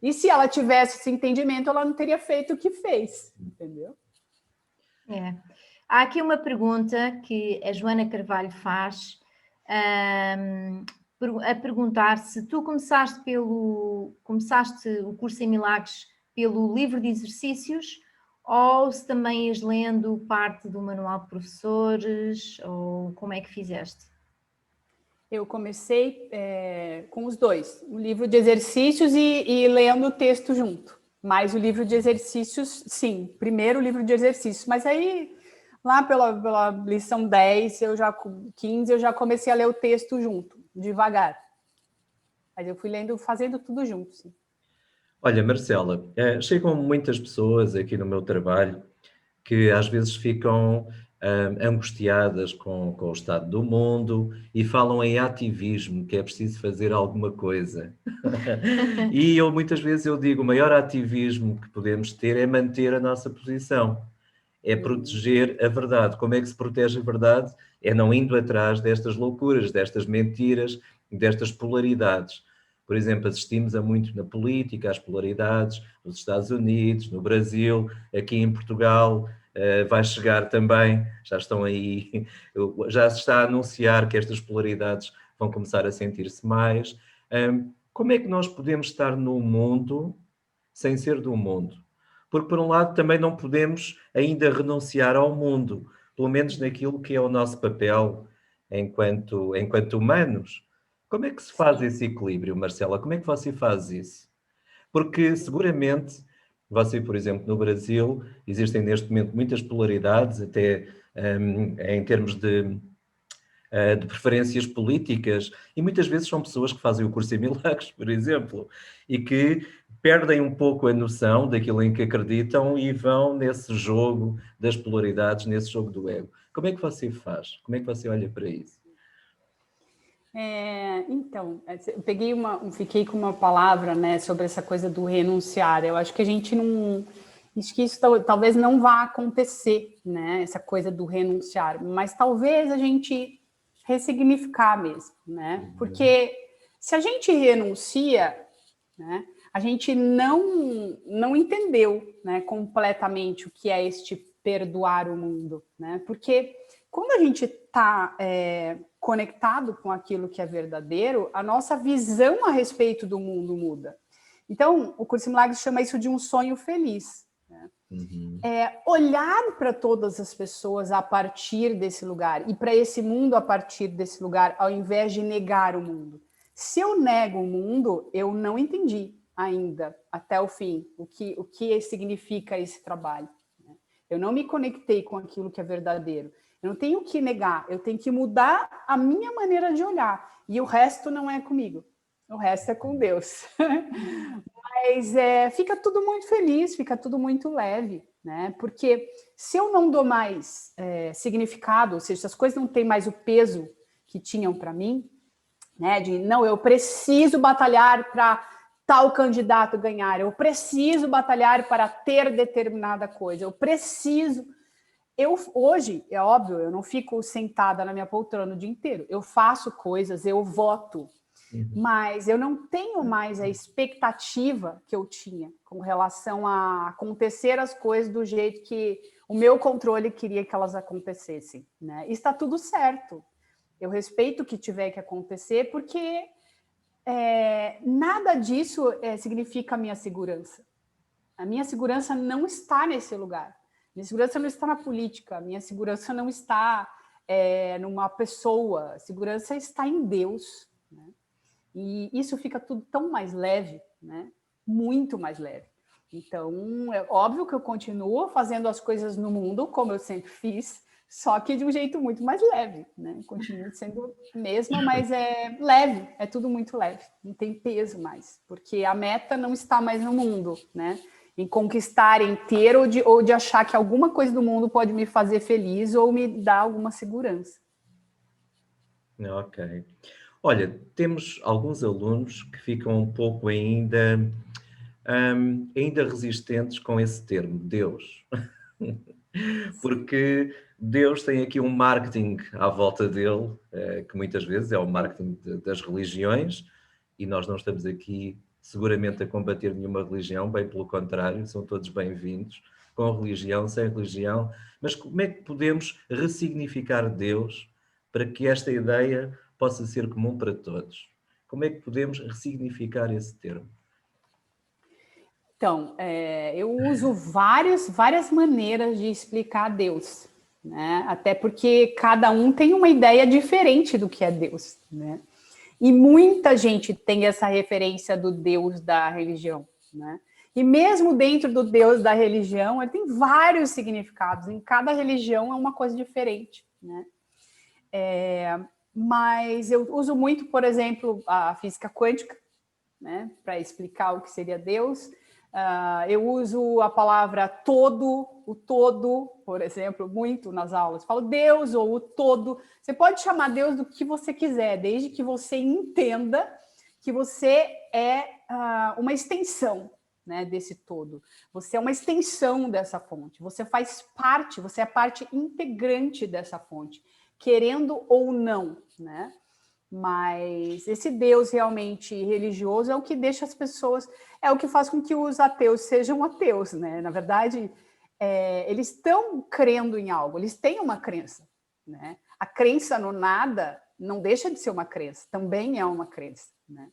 Speaker 3: E se ela tivesse esse entendimento, ela não teria feito o que fez, entendeu?
Speaker 2: É. Há aqui uma pergunta que a Joana Carvalho faz, a perguntar se tu começaste o curso em Milagres pelo livro de exercícios ou se também ias lendo parte do manual de professores, ou como é que fizeste?
Speaker 3: Eu comecei com os dois, o livro de exercícios e lendo o texto junto. Mas o livro de exercícios, sim, primeiro o livro de exercícios. Mas aí, lá pela lição 10, 15, eu já comecei a ler o texto junto, devagar. Mas eu fui lendo, fazendo tudo junto, sim.
Speaker 1: Olha, Marcela, chegam muitas pessoas aqui no meu trabalho que às vezes ficam angustiadas com o estado do mundo e falam em ativismo, que é preciso fazer alguma coisa. E muitas vezes eu digo, o maior ativismo que podemos ter é manter a nossa posição, é proteger a verdade. Como é que se protege a verdade? É não indo atrás destas loucuras, destas mentiras, destas polaridades. Por exemplo, assistimos a muito na política, às polaridades, nos Estados Unidos, no Brasil, aqui em Portugal, vai chegar também, já estão aí, já se está a anunciar que estas polaridades vão começar a sentir-se mais. Como é que nós podemos estar no mundo sem ser do mundo? Porque, por um lado, também não podemos ainda renunciar ao mundo, pelo menos naquilo que é o nosso papel enquanto humanos. Como é que se faz esse equilíbrio, Marcela? Como é que você faz isso? Porque seguramente, você, por exemplo, no Brasil, existem neste momento muitas polaridades, até em termos de preferências políticas, e muitas vezes são pessoas que fazem o curso em Milagres, por exemplo, e que perdem um pouco a noção daquilo em que acreditam e vão nesse jogo das polaridades, nesse jogo do ego. Como é que você faz? Como é que você olha para isso?
Speaker 3: Então, eu fiquei com uma palavra, né, sobre essa coisa do renunciar. Eu acho que a gente não... Acho que isso talvez não vá acontecer, né, essa coisa do renunciar, mas talvez a gente ressignificar mesmo, né? Porque se a gente renuncia, né, a gente não entendeu, né, completamente o que é este perdoar o mundo, né? Porque quando a gente está conectado com aquilo que é verdadeiro, a nossa visão a respeito do mundo muda. Então, o Curso em Milagres chama isso de um sonho feliz. Né? Olhar para todas as pessoas a partir desse lugar e para esse mundo a partir desse lugar, ao invés de negar o mundo. Se eu nego o mundo, eu não entendi ainda, até o fim, o que significa esse trabalho. Né? Eu não me conectei com aquilo que é verdadeiro. Eu não tenho que negar, eu tenho que mudar a minha maneira de olhar. E o resto não é comigo, o resto é com Deus. Mas fica tudo muito feliz, fica tudo muito leve, né? Porque se eu não dou mais significado, ou seja, se as coisas não têm mais o peso que tinham para mim, né? De não, eu preciso batalhar para tal candidato ganhar, eu preciso batalhar para ter determinada coisa, eu preciso... Hoje, é óbvio, eu não fico sentada na minha poltrona o dia inteiro. Eu faço coisas, eu voto, mas eu não tenho mais a expectativa que eu tinha com relação a acontecer as coisas do jeito que o meu controle queria que elas acontecessem. Né? E está tudo certo. Eu respeito o que tiver que acontecer, porque nada disso significa a minha segurança. A minha segurança não está nesse lugar. Minha segurança não está na política, minha segurança não está numa pessoa, a segurança está em Deus. Né? E isso fica tudo tão mais leve, né? Muito mais leve. Então, é óbvio que eu continuo fazendo as coisas no mundo como eu sempre fiz, só que de um jeito muito mais leve, né? Continuo sendo a mesma, mas é leve, é tudo muito leve, não tem peso mais, porque a meta não está mais no mundo, né? Em conquistar, em ter ou de achar que alguma coisa do mundo pode me fazer feliz ou me dar alguma segurança.
Speaker 1: Ok. Olha, temos alguns alunos que ficam um pouco ainda resistentes com esse termo, Deus. Porque Deus tem aqui um marketing à volta dele, que muitas vezes é o marketing das religiões, e nós não estamos aqui seguramente a combater nenhuma religião, bem pelo contrário, são todos bem-vindos, com religião, sem religião, mas como é que podemos ressignificar Deus para que esta ideia possa ser comum para todos? Como é que podemos ressignificar esse termo?
Speaker 3: Então, eu uso várias maneiras de explicar Deus, né? Até porque cada um tem uma ideia diferente do que é Deus, né? E muita gente tem essa referência do Deus da religião, né? E mesmo dentro do Deus da religião, ele tem vários significados. Em cada religião é uma coisa diferente, né? Mas eu uso muito, por exemplo, a física quântica, né? Para explicar o que seria Deus. Eu uso a palavra todo, o todo, por exemplo, muito nas aulas. Falo Deus ou o todo. Você pode chamar Deus do que você quiser, desde que você entenda que você é uma extensão, né, desse todo. Você é uma extensão dessa fonte. Você faz parte, você é parte integrante dessa fonte, querendo ou não, né? Mas esse Deus realmente religioso é o que deixa as pessoas, é o que faz com que os ateus sejam ateus, né? Na verdade, eles estão crendo em algo, eles têm uma crença, né? A crença no nada não deixa de ser uma crença, também é uma crença, né?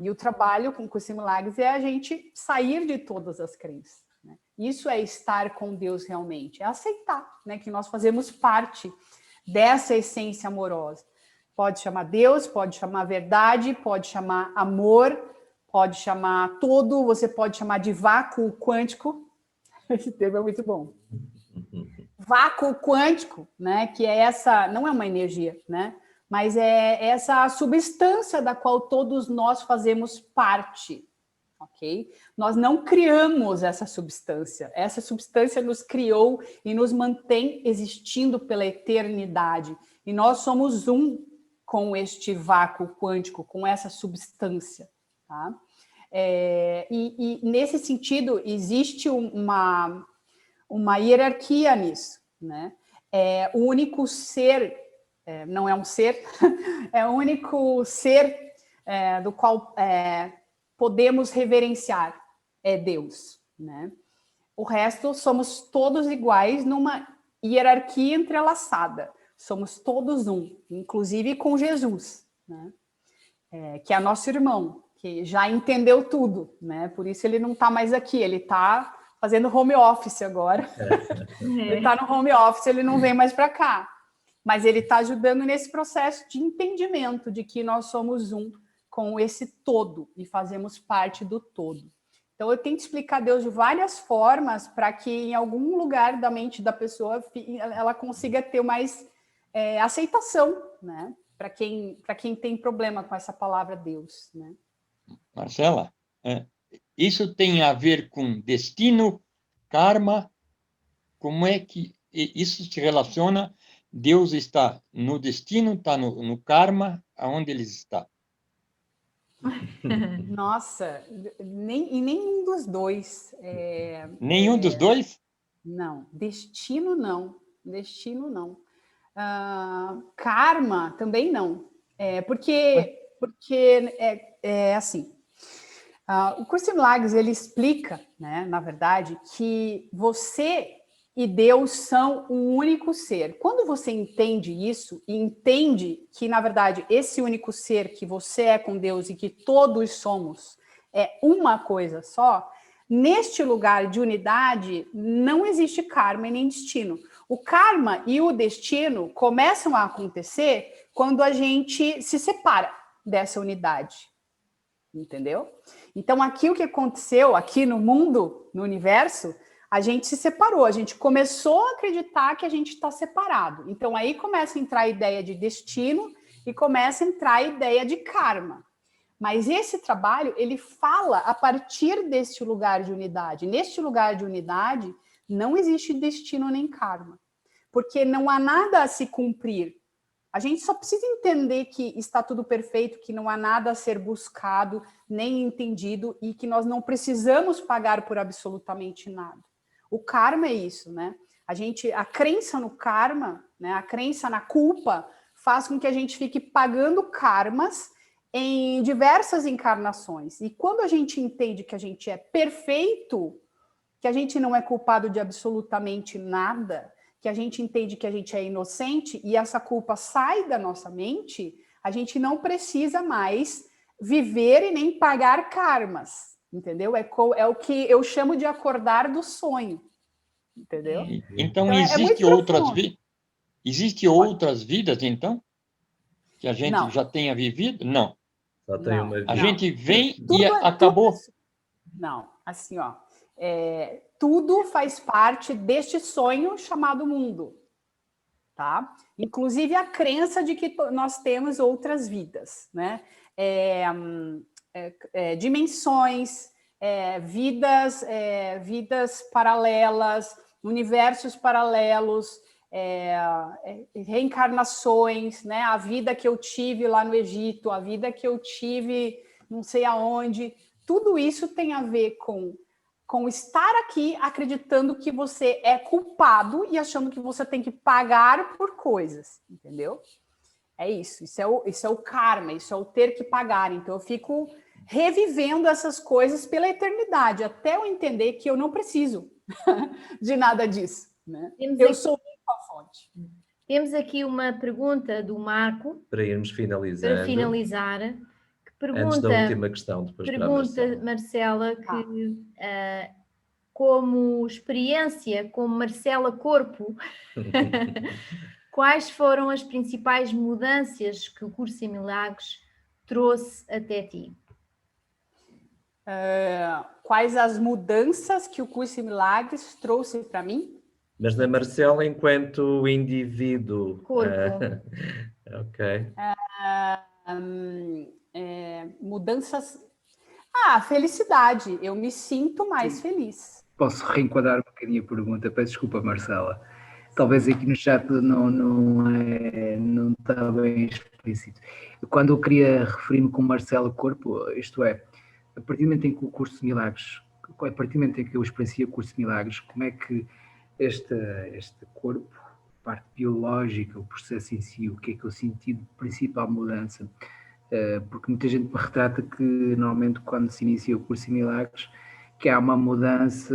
Speaker 3: E o trabalho com Curso em Milagres é a gente sair de todas as crenças, né? Isso é estar com Deus realmente, é aceitar, né, que nós fazemos parte dessa essência amorosa. Pode chamar Deus, pode chamar verdade, pode chamar amor, pode chamar todo, você pode chamar de vácuo quântico. Esse termo é muito bom. Vácuo quântico, né? Que é essa, não é uma energia, né? Mas é essa substância da qual todos nós fazemos parte, ok? Nós não criamos essa substância nos criou e nos mantém existindo pela eternidade. E nós somos um com este vácuo quântico, com essa substância, tá? E nesse sentido, existe uma hierarquia nisso, né? O único ser, não é um ser, é o único ser do qual podemos reverenciar, é Deus, né? O resto somos todos iguais numa hierarquia entrelaçada. Somos todos um, inclusive com Jesus, né? Que é nosso irmão, que já entendeu tudo, né? Por isso ele não está mais aqui, ele está fazendo home office agora. Ele está no home office, ele não vem mais para cá. Mas ele está ajudando nesse processo de entendimento de que nós somos um com esse todo e fazemos parte do todo. Então, eu tento explicar Deus de várias formas para que em algum lugar da mente da pessoa ela consiga ter mais aceitação, né? Para quem tem problema com essa palavra Deus, né?
Speaker 4: Marcela, isso tem a ver com destino, karma? Como é que isso se relaciona? Deus está no destino, está no karma, aonde ele está?
Speaker 3: Nossa, nenhum dos dois.
Speaker 4: Nenhum dos dois?
Speaker 3: Não, destino não. Destino não. Karma também não. Porque é assim. O Curso em Milagres, ele explica, né, na verdade, que você e Deus são um único ser. Quando você entende isso e entende que, na verdade, esse único ser que você é com Deus e que todos somos é uma coisa só, neste lugar de unidade não existe karma e nem destino. O karma e o destino começam a acontecer quando a gente se separa dessa unidade. entendeu? Então, aqui o que aconteceu, aqui no mundo, no universo, a gente se separou, a gente começou a acreditar que a gente está separado. Então, aí começa a entrar a ideia de destino e começa a entrar a ideia de karma. Mas esse trabalho, ele fala a partir deste lugar de unidade. Neste lugar de unidade, não existe destino nem karma, porque não há nada a se cumprir. A gente só precisa entender que está tudo perfeito, que não há nada a ser buscado, nem entendido, e que nós não precisamos pagar por absolutamente nada. O karma é isso, né? A crença no karma, né? A crença na culpa, faz com que a gente fique pagando karmas em diversas encarnações. E quando a gente entende que a gente é perfeito, que a gente não é culpado de absolutamente nada, que a gente entende que a gente é inocente e essa culpa sai da nossa mente, a gente não precisa mais viver e nem pagar karmas, entendeu? É o que eu chamo de acordar do sonho, entendeu?
Speaker 4: Então, existe outras vidas, então? Que a gente já tenha vivido? Não.
Speaker 1: Só tem uma vida.
Speaker 4: A gente vem e acabou.
Speaker 3: Não, assim, ó. Tudo faz parte deste sonho chamado mundo, tá? Inclusive a crença de que nós temos outras vidas, né? Dimensões, vidas paralelas, universos paralelos, reencarnações, né? A vida que eu tive lá no Egito, a vida que eu tive não sei aonde, tudo isso tem a ver com estar aqui acreditando que você é culpado e achando que você tem que pagar por coisas, entendeu? É isso, isso é o karma, isso é o ter que pagar. Então eu fico revivendo essas coisas pela eternidade, até eu entender que eu não preciso de nada disso, né? Eu sou a fonte.
Speaker 2: Temos aqui uma pergunta do Marco.
Speaker 1: Para irmos finalizando.
Speaker 2: Para finalizar.
Speaker 1: Antes da última questão, depois
Speaker 2: pergunta Marcela que como experiência como Marcela Corpo, quais foram as principais mudanças que o Curso em Milagres trouxe até ti?
Speaker 3: Quais as mudanças que o Curso em Milagres trouxe para mim?
Speaker 1: Mas na Marcela enquanto indivíduo.
Speaker 2: Corpo.
Speaker 1: Ok.
Speaker 3: Mudanças. Felicidade. Eu me sinto mais feliz.
Speaker 5: Posso reenquadrar um bocadinho a pergunta? Peço desculpa, Marcela. Talvez aqui no chat não está bem explícito. Quando eu queria referir-me com Marcela Corpo, isto é, a partir do momento em que o Curso de Milagres, a partir do momento em que eu experienciei o Curso de Milagres, como é que este corpo, a parte biológica, o processo em si, o que é que eu senti de principal mudança? Porque muita gente me retrata que normalmente quando se inicia o Curso em Milagres que há uma mudança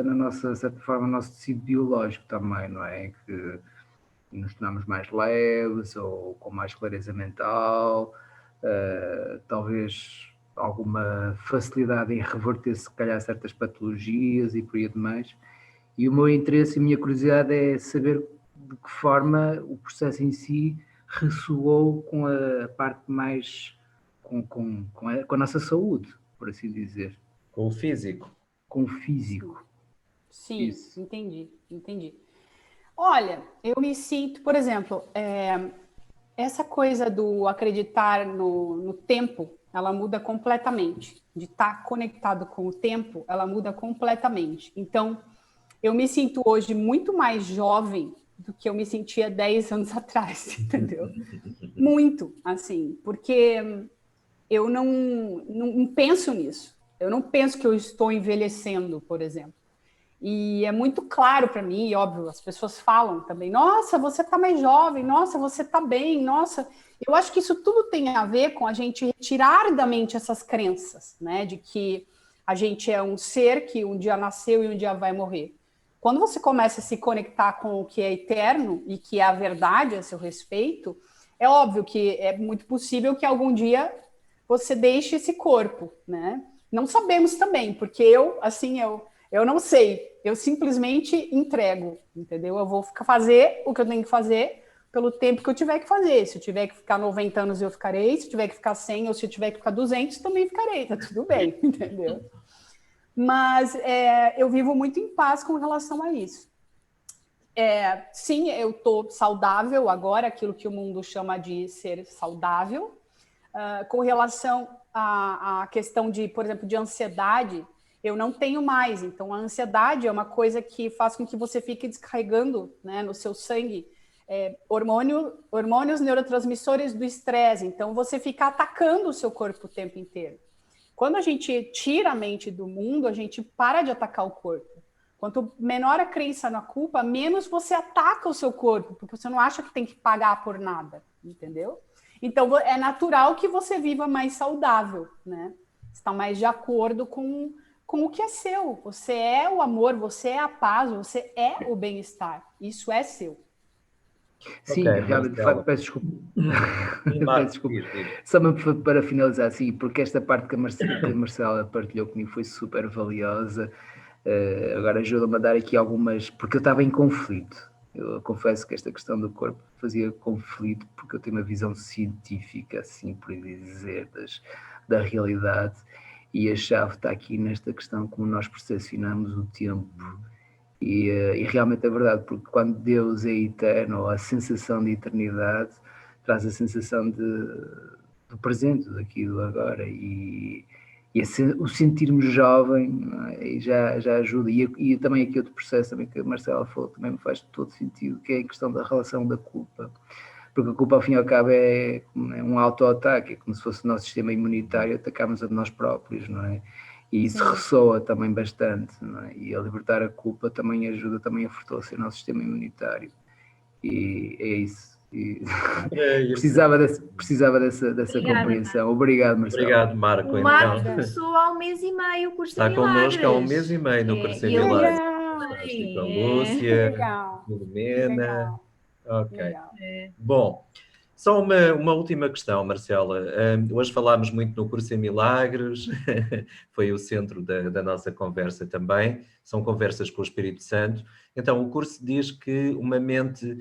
Speaker 5: na nossa, de certa forma, no nosso tecido biológico também, não é? Que nos tornamos mais leves ou com mais clareza mental, talvez alguma facilidade em reverter se calhar certas patologias e por aí demais. E o meu interesse e a minha curiosidade é saber de que forma o processo em si ressoou com a parte mais, com a nossa saúde, por assim dizer.
Speaker 1: Com o físico.
Speaker 5: Com o físico.
Speaker 3: Sim, isso. Entendi. Olha, eu me sinto, por exemplo, essa coisa do acreditar no tempo, ela muda completamente. De estar conectado com o tempo, ela muda completamente. Então, eu me sinto hoje muito mais jovem do que eu me sentia 10 anos atrás, entendeu? Muito, assim, porque eu não penso nisso. Eu não penso que eu estou envelhecendo, por exemplo. E é muito claro para mim, e óbvio, as pessoas falam também, nossa, você está mais jovem, nossa, você está bem, nossa. Eu acho que isso tudo tem a ver com a gente retirar da mente essas crenças, né? De que a gente é um ser que um dia nasceu e um dia vai morrer. Quando você começa a se conectar com o que é eterno e que é a verdade a seu respeito, é óbvio que é muito possível que algum dia você deixe esse corpo, né? Não sabemos também, porque eu não sei, eu simplesmente entrego, entendeu? Eu vou fazer o que eu tenho que fazer, pelo tempo que eu tiver que fazer. Se eu tiver que ficar 90 anos, eu ficarei. Se eu tiver que ficar 100, ou se eu tiver que ficar 200, também ficarei. Tá tudo bem, entendeu? Mas eu vivo muito em paz com relação a isso. Sim, eu estou saudável agora, aquilo que o mundo chama de ser saudável. Com relação à questão de, por exemplo, de ansiedade, eu não tenho mais. Então, a ansiedade é uma coisa que faz com que você fique descarregando, né, no seu sangue hormônios neurotransmissores do estresse. Então, você fica atacando o seu corpo o tempo inteiro. Quando a gente tira a mente do mundo, a gente para de atacar o corpo. Quanto menor a crença na culpa, menos você ataca o seu corpo, porque você não acha que tem que pagar por nada, entendeu? Então, é natural que você viva mais saudável, né? Está mais de acordo com o que é seu. Você é o amor, você é a paz, você é o bem-estar. Isso é seu.
Speaker 5: Sim,
Speaker 1: Ok,
Speaker 5: realmente,
Speaker 1: Marcela.
Speaker 5: peço desculpa.
Speaker 1: E Marco,
Speaker 5: Peço desculpa.
Speaker 1: diz.
Speaker 5: Só para finalizar, assim, porque esta parte que a Marcela partilhou comigo foi super valiosa. Agora ajuda-me a dar aqui algumas, porque eu estava em conflito. Eu confesso que esta questão do corpo fazia conflito, porque eu tenho uma visão científica, assim por dizer, da realidade, e a chave está aqui nesta questão como nós percepcionamos o tempo. E realmente é verdade, porque quando Deus é eterno, a sensação de eternidade traz a sensação do presente, daqui do agora, e o sentir-me jovem já ajuda. E também aqui outro processo também que a Marcela falou, também me faz todo sentido, que é a questão da relação da culpa. Porque a culpa, ao fim e ao cabo, é um auto-ataque, é como se fosse o nosso sistema imunitário, atacarmos a nós próprios, não é? E isso ressoa também bastante, não é? E a libertar a culpa também ajuda também a fortalecer o nosso sistema imunitário. E é isso. E precisava dessa compreensão. Obrigado, Marcelo.
Speaker 1: Obrigado, Marco.
Speaker 2: O Marco
Speaker 1: Então,
Speaker 2: começou há 1 mês e meio o curso
Speaker 1: está
Speaker 2: de milagres.
Speaker 1: connosco há 1 mês e meio no curso de milagres. Fantástico. A Lúcia,
Speaker 3: Legal.
Speaker 1: Filomena. Ok.
Speaker 3: Legal.
Speaker 1: Bom, só uma última questão, Marcela. Hoje falámos muito no curso em milagres, foi o centro da nossa conversa também. São conversas com o Espírito Santo. Então, o curso diz que uma mente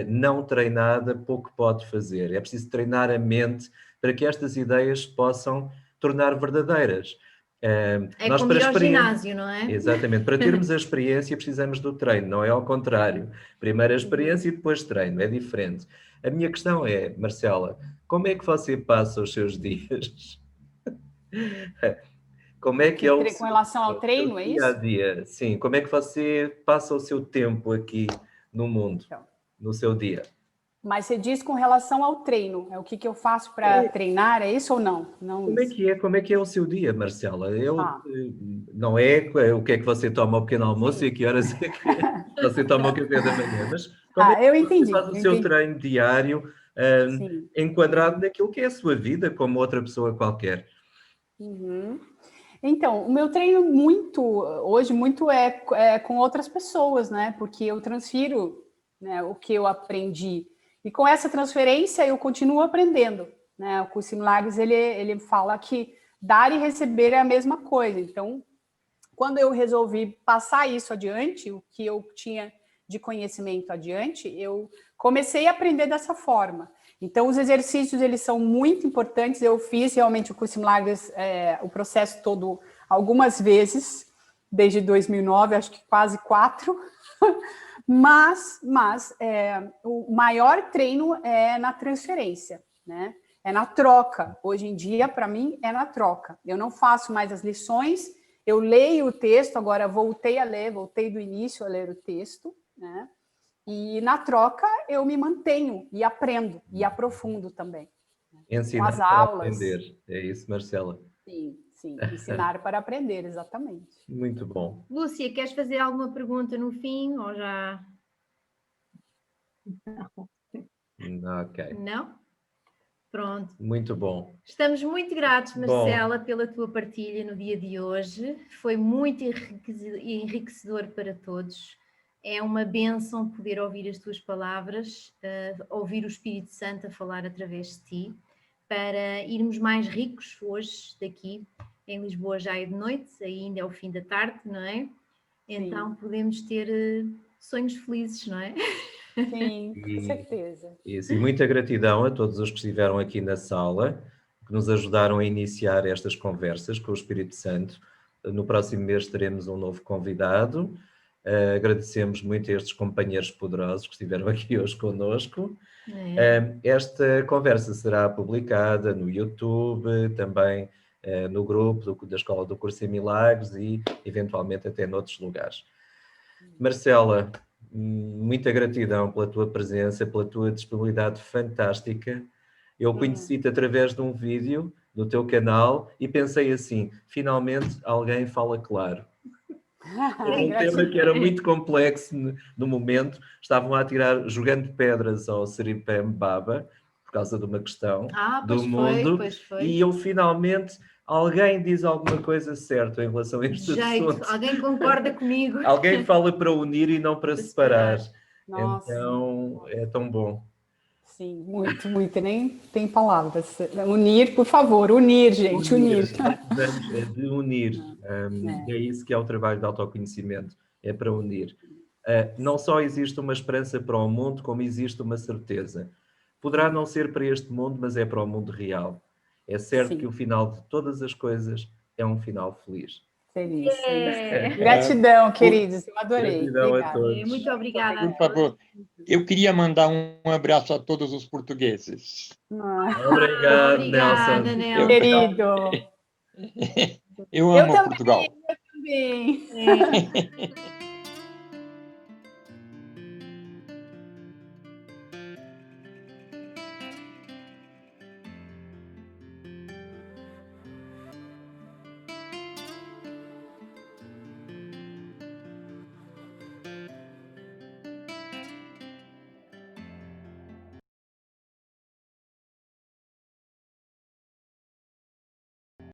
Speaker 1: não treinada pouco pode fazer. É preciso treinar a mente para que estas ideias se possam tornar verdadeiras.
Speaker 2: Nós como ir ao ginásio, não é?
Speaker 1: Exatamente. Para termos a experiência precisamos do treino, não é ao contrário. Primeiro a experiência e depois treino, é diferente. A minha questão é, Marcela, como é que você passa os seus dias? Como é que é o
Speaker 3: com relação ao treino, é isso?
Speaker 1: Dia a dia? Sim, como é que você passa o seu tempo aqui no mundo, no seu dia?
Speaker 3: Mas você diz com relação ao treino, é o que eu faço para treinar, é isso ou não?
Speaker 1: Como é que é o seu dia, Marcela? Não é o que é que você toma ao pequeno almoço e a que horas é que você toma o café da manhã, mas como é que
Speaker 3: eu entendi,
Speaker 1: você faz o seu treino diário enquadrado naquilo que é a sua vida, como outra pessoa qualquer?
Speaker 3: Então, o meu treino hoje é com outras pessoas, né? Porque eu transfiro, né, o que eu aprendi. E com essa transferência eu continuo aprendendo, né? O curso em milagres, ele fala que dar e receber é a mesma coisa. Então, quando eu resolvi passar isso adiante, o que eu tinha de conhecimento adiante, eu comecei a aprender dessa forma. Então, os exercícios, eles são muito importantes. Eu fiz realmente o curso em milagres, o processo todo, algumas vezes, desde 2009, acho que quase 4. Mas o maior treino é na transferência, né? É na troca. Hoje em dia, para mim, é na troca. Eu não faço mais as lições, eu leio o texto, agora voltei do início a ler o texto, né? E na troca eu me mantenho e aprendo e aprofundo também.
Speaker 1: Ensinar
Speaker 3: com as
Speaker 1: para
Speaker 3: aulas.
Speaker 1: aprender. É isso, Marcela?
Speaker 3: Sim, ensinar para aprender, exatamente.
Speaker 1: Muito bom.
Speaker 2: Lúcia, queres fazer alguma pergunta no fim ou já?
Speaker 1: Ok.
Speaker 2: Não? Pronto.
Speaker 1: Muito bom.
Speaker 2: Estamos muito gratos, Marcela, pela tua partilha no dia de hoje. Foi muito enriquecedor para todos. É uma bênção poder ouvir as tuas palavras, ouvir o Espírito Santo a falar através de ti, para irmos mais ricos hoje daqui. Em Lisboa já é de noite, ainda é o fim da tarde, não é? Então podemos ter sonhos felizes, não é?
Speaker 3: Sim, com
Speaker 1: E,
Speaker 3: certeza.
Speaker 1: e muita gratidão a todos os que estiveram aqui na sala, que nos ajudaram a iniciar estas conversas com o Espírito Santo. No próximo mês teremos um novo convidado. Agradecemos muito a estes companheiros poderosos que estiveram aqui hoje conosco. Esta conversa será publicada no YouTube, também no grupo da Escola do Curso em Milagres e, eventualmente, até noutros lugares. Marcela, muita gratidão pela tua presença, pela tua disponibilidade fantástica. Eu conheci-te através de um vídeo do teu canal e pensei assim, finalmente alguém fala claro. Era um tema que era muito complexo no momento. Estavam a tirar, jogando pedras ao Seripem Baba, por causa de uma questão do mundo.
Speaker 2: Pois foi.
Speaker 1: E eu finalmente, alguém diz alguma coisa certa em relação a este assunto.
Speaker 2: Alguém concorda comigo.
Speaker 1: Alguém fala para unir e não para separar.
Speaker 3: Nossa.
Speaker 1: Então, é tão bom.
Speaker 3: Sim, muito, muito. Nem tem palavras. Unir, por favor, unir, gente, unir.
Speaker 1: É de unir. É isso que é o trabalho de autoconhecimento, é para unir. Não só existe uma esperança para o mundo, como existe uma certeza. Poderá não ser para este mundo, mas é para o mundo real. É certo que o final de todas as coisas é um final feliz.
Speaker 3: Feliz. Gratidão, queridos. Eu adorei.
Speaker 1: Gratidão
Speaker 3: Obrigada.
Speaker 1: a todos.
Speaker 2: Muito obrigada.
Speaker 4: Por favor, eu queria mandar um abraço a todos os portugueses.
Speaker 1: Obrigado,
Speaker 2: Obrigada,
Speaker 1: Nelson.
Speaker 3: Querido.
Speaker 4: Eu amo Portugal.
Speaker 3: Eu também.